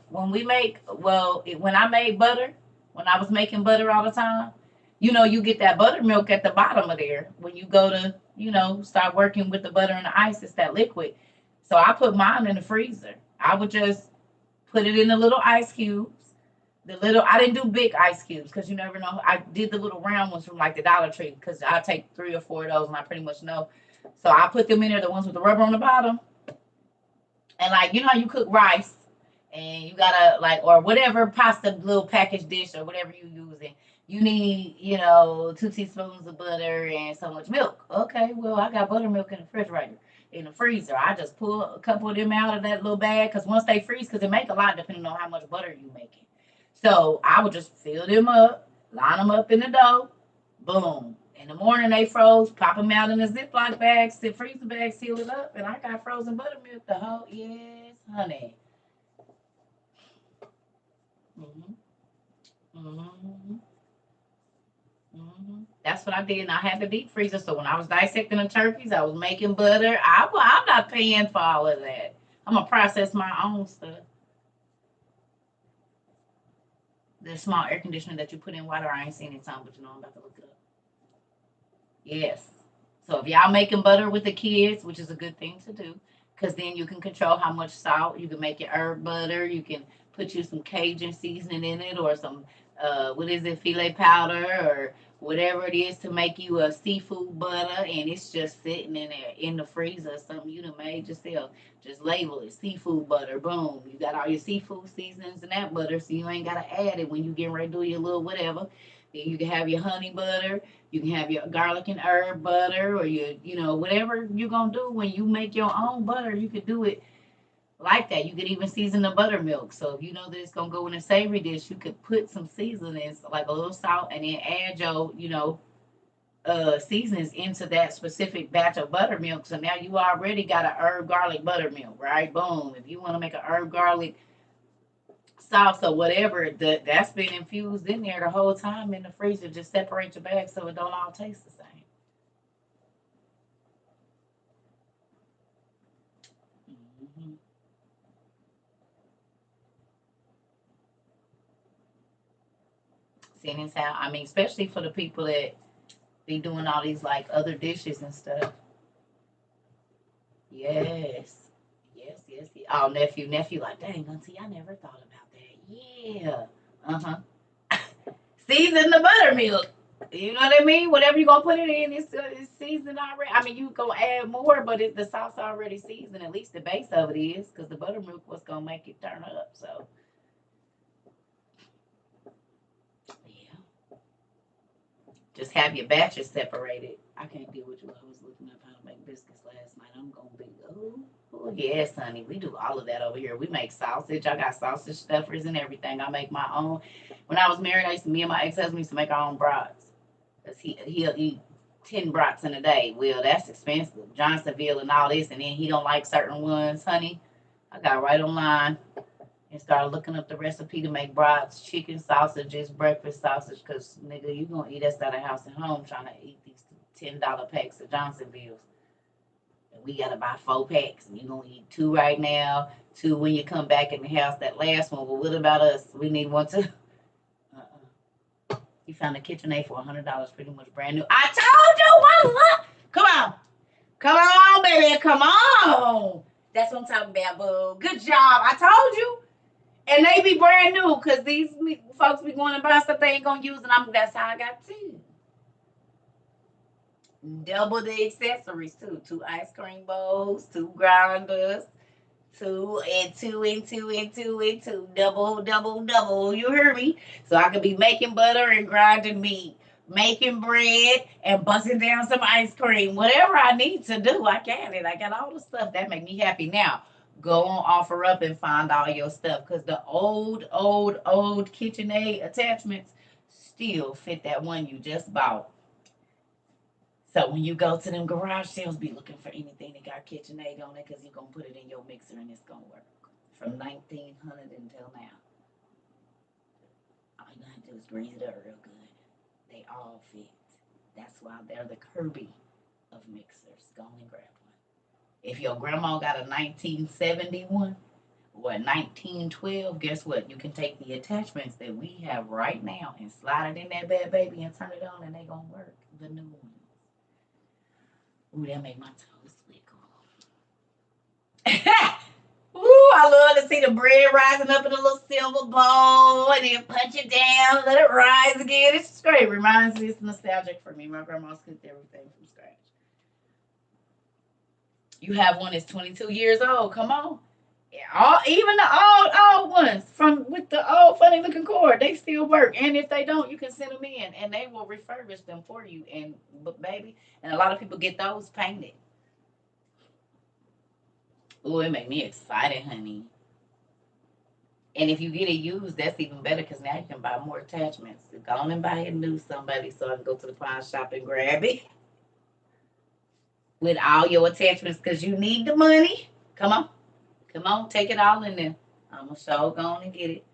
made butter, when I was making butter all the time, you get that buttermilk at the bottom of there when you go to, start working with the butter and the ice. It's that liquid. So I put mine in the freezer. I would just put it in the little ice cubes. I didn't do big ice cubes because you never know. I did the little round ones from like the Dollar Tree because I take 3 or 4 of those and I pretty much know. So I put them in there, the ones with the rubber on the bottom. And like, how you cook rice and you gotta like, or whatever pasta little packaged dish or whatever you using, you need, 2 teaspoons of butter and so much milk. Okay, well, I got buttermilk in the refrigerator, in the freezer. I just pull a couple of them out of that little bag because once they freeze, because it make a lot depending on how much butter you making. So I would just fill them up, line them up in the dough, boom. In the morning they froze, pop them out in a Ziploc bag, freezer bag, seal it up, and I got frozen buttermilk the whole, yes, honey. Mm-hmm. Mm-hmm. Mm-hmm. That's what I did, and I had the deep freezer. So when I was dissecting the turkeys, I was making butter. I'm not paying for all of that. I'm gonna process my own stuff. The small air conditioner that you put in water, I ain't seen it time, but you know I'm about to look it up. Yes. So if y'all making butter with the kids, which is a good thing to do, because then you can control how much salt. You can make your herb butter. You can put you some Cajun seasoning in it, or some what is it, filet powder, or whatever it is to make you a seafood butter, and it's just sitting in there in the freezer. Something you done made yourself. Just label it seafood butter. Boom. You got all your seafood seasonings in that butter, so you ain't gotta add it when you get ready to do your little whatever. Then you can have your honey butter. You can have your garlic and herb butter, or your, whatever you're gonna do when you make your own butter. You could do it like that. You could even season the buttermilk. So if you know that it's gonna go in a savory dish, you could put some seasonings, like a little salt, and then add your, seasonings into that specific batch of buttermilk. So now you already got a herb garlic buttermilk, right? Boom. If you want to make a herb garlic sauce or whatever, that's been infused in there the whole time in the freezer. Just separate your bags so it don't all taste the same. Mm-hmm. Seeing as how, I mean, especially for the people that be doing all these like other dishes and stuff. Yes. Yes, yes, yes. Oh, nephew, like, dang, auntie, I never thought about that. Yeah. Uh-huh. Season the buttermilk. You know what I mean? Whatever you're gonna put it in, it's seasoned already. I mean, you gonna add more, but the sauce already seasoned. At least the base of it is, because the buttermilk was gonna make it turn up. So yeah, just have your batches separated. I can't deal with you. I was looking up how to make biscuits last night. I'm gonna be oh yes, honey. We do all of that over here. We make sausage. I got sausage stuffers and everything. I make my own. When I was married, me and my ex-husband used to make our own brats. Cause he'll eat 10 brats in a day. Well, that's expensive. Johnsonville and all this, and then he don't like certain ones, honey. I got right online and started looking up the recipe to make brats, chicken sausages, breakfast sausage. Cause nigga, you gonna eat us out of house and home trying to eat these $10 packs of Johnsonvilles. And we gotta buy 4 packs. And you gonna eat 2 right now, 2 when you come back in the house. That last one. Well, what about us? We need one too. You found a KitchenAid for $100, pretty much brand new. I told you, what? Come on. Come on, baby. Come on. That's what I'm talking about, boo. Good job. I told you. And they be brand new because these folks be going to buy stuff they ain't going to use. And that's how I got 2. Double the accessories, too. 2 ice cream bowls, 2 grinders, 2 and 2 and 2 and 2 and 2. Double, double, double. You hear me? So I could be making butter and grinding meat, making bread and busting down some ice cream. Whatever I need to do, I can. And I got all the stuff that make me happy. Now, go on OfferUp and find all your stuff. Because the old KitchenAid attachments still fit that one you just bought. So when you go to them garage sales, be looking for anything that got KitchenAid on it because you're going to put it in your mixer and it's going to work. From 1900 until now. All you got to do is grease it up real good. They all fit. That's why they're the Kirby of mixers. Go on and grab one. If your grandma got a 1971 or a 1912, guess what? You can take the attachments that we have right now and slide it in that bad baby and turn it on and they going to work. The new one. Ooh, that make my toes wiggle. Ooh, I love to see the bread rising up in a little silver bowl and then punch it down, let it rise again. It's great. Reminds me, it's nostalgic for me. My grandma's cooked everything from scratch. You have one that's 22 years old. Come on. Yeah, even the old ones from with the old funny looking cord, they still work. And if they don't, you can send them in, and they will refurbish them for you. And baby, and a lot of people get those painted. Oh, it make me excited, honey. And if you get it used, that's even better because now you can buy more attachments. So go on and buy it new, somebody, so I can go to the pawn shop and grab it with all your attachments because you need the money. Come on, take it all in there. I'm gonna show go on and get it.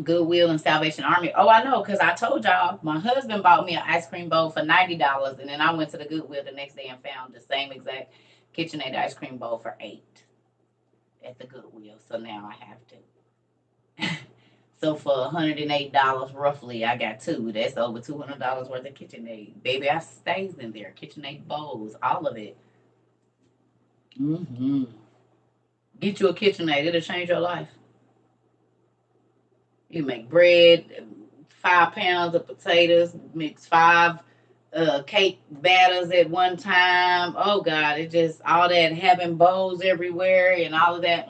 Goodwill and Salvation Army. Oh, I know, because I told y'all my husband bought me an ice cream bowl for $90, and then I went to the Goodwill the next day and found the same exact KitchenAid ice cream bowl for $8 at the Goodwill. So now I have to. So for $108 roughly, I got two. That's over $200 worth of KitchenAid. Baby, I stays in there. KitchenAid bowls, all of it. Get you a KitchenAid. It'll change your life. You make bread, 5 pounds of potatoes, mix five cake batters at one time. Oh God, it just all that having bowls everywhere and all of that.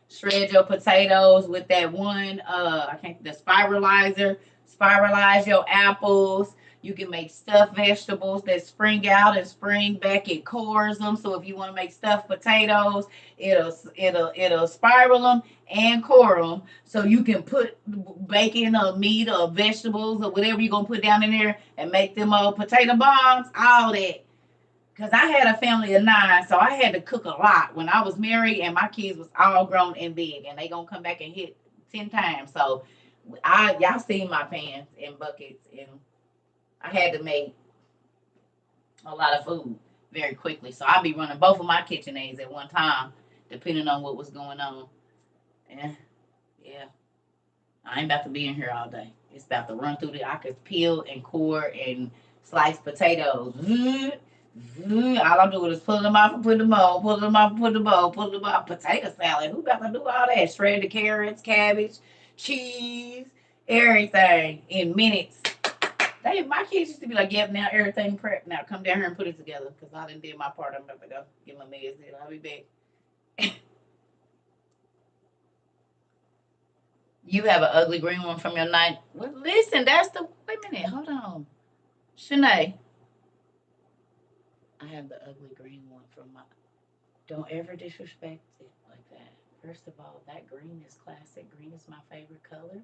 Shred your potatoes with that one. I can't the spiralizer. Spiralize your apples. You can make stuffed vegetables that spring out and spring back. It cores them. So if you want to make stuffed potatoes, it'll spiral them and core them. So you can put bacon or meat or vegetables or whatever you're gonna put down in there and make them potato bombs. All that. Cause I had a family of 9, so I had to cook a lot when I was married, and my kids was all grown and big, and they gonna come back and hit 10 times. So y'all seen my pans and buckets, and I had to make a lot of food very quickly. So I'll be running both of my KitchenAids at one time, depending on what was going on. And yeah, I ain't about to be in here all day. It's about to run through I could peel and core and slice potatoes. All I'm doing is pulling them off and put them on, pulling them off and put them on, pulling them off. Potato salad. Who got to do all that? Shred the carrots, cabbage, cheese, everything in minutes. My kids used to be like, yep, now everything prepped. Now come down here and put it together because I done did my part. I'm about to go get my meds in. I'll be back. You have an ugly green one from your night. Well, listen, that's the. Wait a minute. Hold on. Shanae. I have the ugly green one from my. Don't ever disrespect it like that. First of all, that green is classic. Green is my favorite color.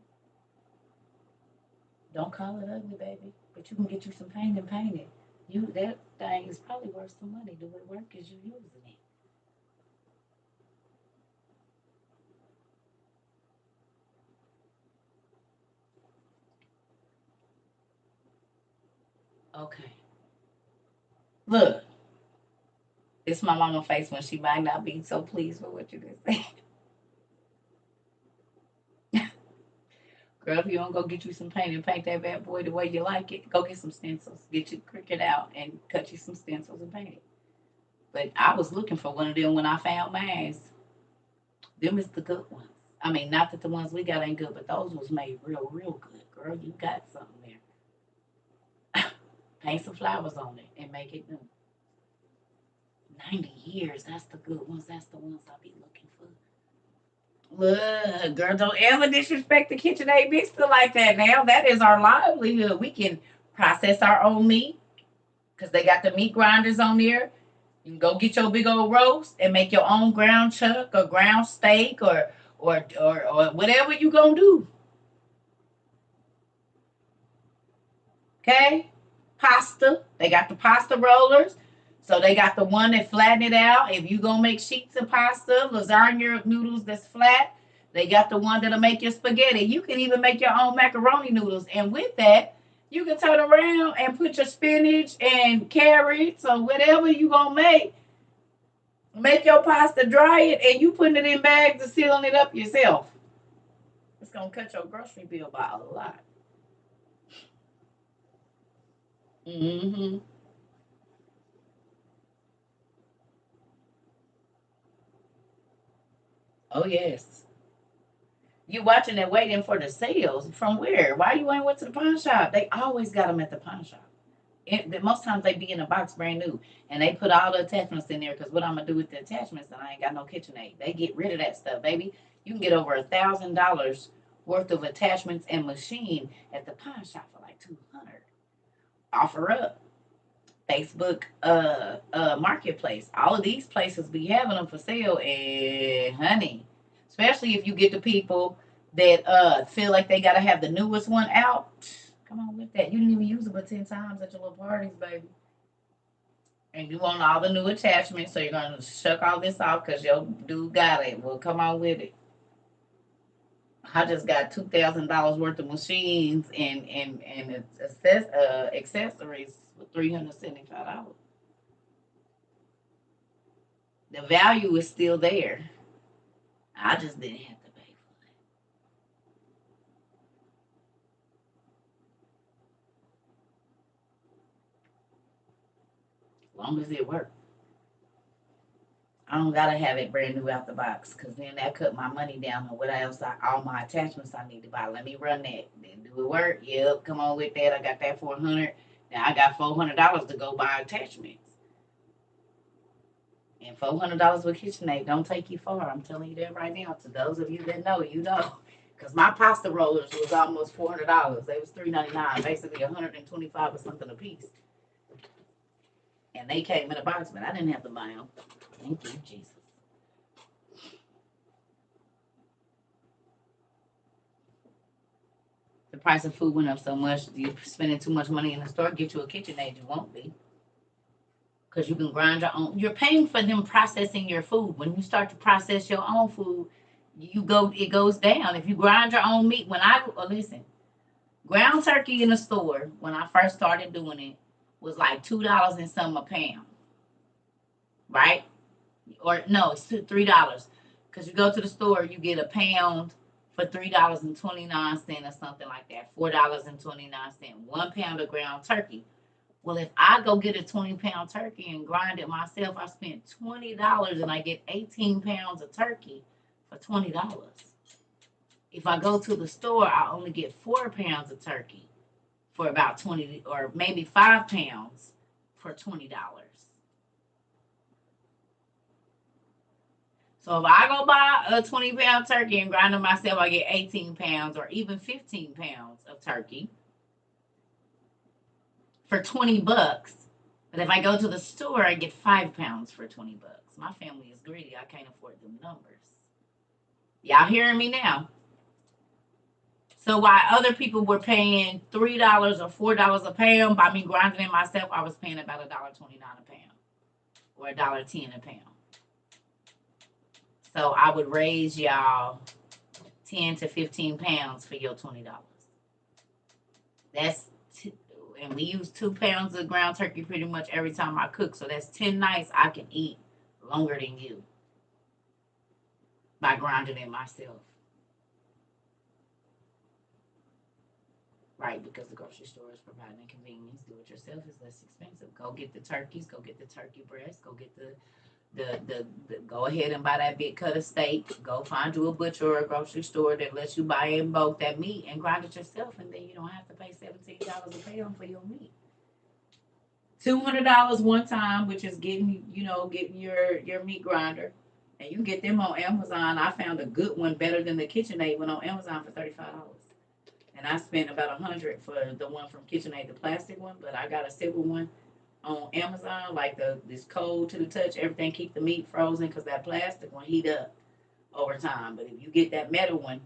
Don't call it ugly, baby. But you can get you some paint and paint it. That thing is probably worth some money. Do it work? Is you using it? Okay. Look. It's my mama face when she might not be so pleased with what you just said. Girl, if you don't go get you some paint and paint that bad boy the way you like it, go get some stencils. Get your Cricut out and cut you some stencils and paint it. But I was looking for one of them when I found mine. Them is the good ones. I mean, not that the ones we got ain't good, but those was made real, real good. Girl, you got something there. Paint some flowers on it and make it new. 90 years, that's the good ones. That's the ones I be looking for. Look, girl, don't ever disrespect the KitchenAid mixer like that now. That is our livelihood. We can process our own meat because they got the meat grinders on there. You can go get your big old roast and make your own ground chuck or ground steak or whatever you gonna do. Okay? Pasta. They got the pasta rollers. So they got the one that flatten it out. If you gonna make sheets of pasta, lasagna noodles that's flat, they got the one that'll make your spaghetti. You can even make your own macaroni noodles. And with that, you can turn around and put your spinach and carrots or whatever you gonna make your pasta, dry it, and you putting it in bags and sealing it up yourself. It's gonna cut your grocery bill by a lot. Mm-hmm. Oh yes. You watching and waiting for the sales from where? Why you ain't went to the pawn shop? They always got them at the pawn shop. Most times they be in a box brand new, and they put all the attachments in there. Because what I'm gonna do with the attachments, and I ain't got no KitchenAid. They get rid of that stuff, baby. You can get over $1,000 worth of attachments and machine at the pawn shop for like 200. Offer up. Facebook marketplace. All of these places be having them for sale, and honey, especially if you get the people that feel like they gotta have the newest one out. Come on with that. You didn't even use it but 10 times at your little parties, baby. And you want all the new attachments, so you're gonna shuck all this off because your dude got it. Well, come on with it. I just got $2,000 worth of machines and accessories for $375. The value is still there. I just didn't have to pay for it. As long as it worked. I don't gotta have it brand new out the box, because then that cut my money down on what else all my attachments I need to buy. Let me run that. Then do it work? Yep, come on with that. I got that 400. Now I got $400 to go buy attachments. And $400 with KitchenAid don't take you far. I'm telling you that right now. To those of you that know, you know. Because my pasta rollers was almost $400. They was $3.99, basically $125 or something a piece. And they came in a box, but I didn't have to buy them. Thank you, Jesus. The price of food went up so much. You're spending too much money in the store. Get you a KitchenAid, you won't be. Because you can grind your own. You're paying for them processing your food. When you start to process your own food, it goes down. If you grind your own meat, listen, ground turkey in the store, when I first started doing it, was like $2 and some a pound. Right? Or no, it's $3. Because you go to the store, you get a pound for $3.29 or something like that. $4.29. 1 pound of ground turkey. Well, if I go get a 20-pound turkey and grind it myself, I spent $20 and I get 18 pounds of turkey for $20. If I go to the store, I only get 4 pounds of turkey for about 20, or maybe 5 pounds for $20. So if I go buy a 20-pound turkey and grind it myself, I get 18 pounds or even 15 pounds of turkey for $20. But if I go to the store, I get 5 pounds for $20. My family is greedy. I can't afford them numbers. Y'all hearing me now? So while other people were paying $3 or $4 a pound, by me grinding it myself, I was paying about $1.29 a pound or $1.10 a pound. So I would raise y'all 10 to 15 pounds for your $20. And we use 2 pounds of ground turkey pretty much every time I cook. So that's 10 nights I can eat longer than you by grinding it myself. Right, because the grocery store is providing convenience. Do it yourself is less expensive. Go get the turkeys. Go get the turkey breast. Go get go ahead and buy that big cut of steak. Go find you a butcher or a grocery store that lets you buy in bulk that meat and grind it yourself, and then you don't have to pay $17 a pound for your meat. $200 one time, which is getting your meat grinder, and you get them on Amazon. I found a good one, better than the KitchenAid one, on Amazon for $35. And I spent about $100 for the one from KitchenAid, the plastic one, but I got a silver one on Amazon, like this cold to the touch. Everything keep the meat frozen, because that plastic one heat up over time. But if you get that metal one,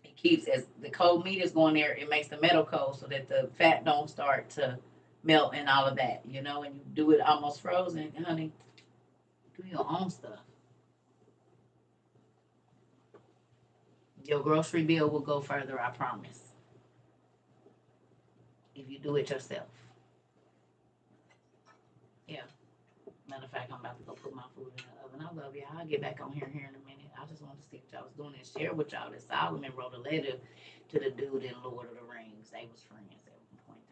it keeps, as the cold meat is going there, it makes the metal cold so that the fat don't start to melt and all of that, and you do it almost frozen. Honey, do your own stuff. Your grocery bill will go further, I promise, if you do it yourself. Yeah. Matter of fact, I'm about to go put my food in the oven. I love y'all. I'll get back on here in a minute. I just wanted to see what y'all was doing and share with y'all that Solomon wrote a letter to the dude in Lord of the Rings. They was friends at one point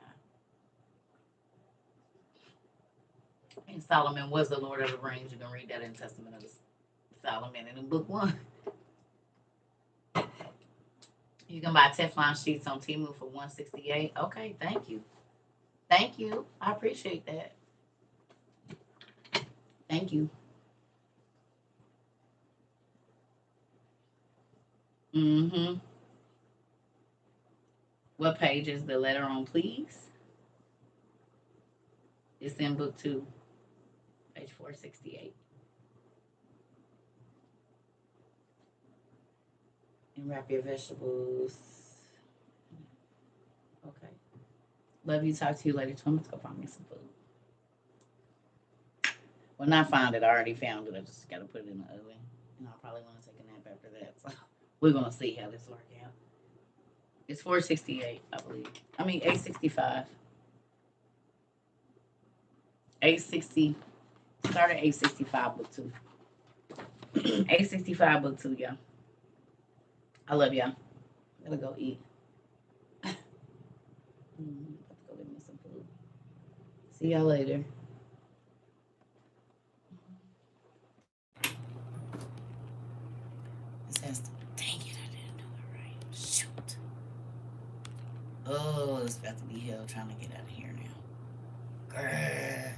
in time. And Solomon was the Lord of the Rings. You can read that in Testament of Solomon in book 1. You can buy Teflon sheets on Temu for $168. Okay, thank you. Thank you. I appreciate that. Thank you. Mm-hmm. What page is the letter on, please? It's in book 2, page 468. And wrap your vegetables. Okay. Love you. Talk to you later. I'm going to go find me some food. When I find it, I already found it. I just got to put it in the oven. And I'll probably want to take a nap after that. So We're gonna see how this work out. It's 468, I believe. I mean 865. 860. Start at 865 book 2. 865 book 2, y'all. I love y'all. Gotta go eat. Let's go get me some food. See y'all later. This has to. Dang it, I didn't do it right. Shoot. Oh, it's about to be hell trying to get out of here now. Grr.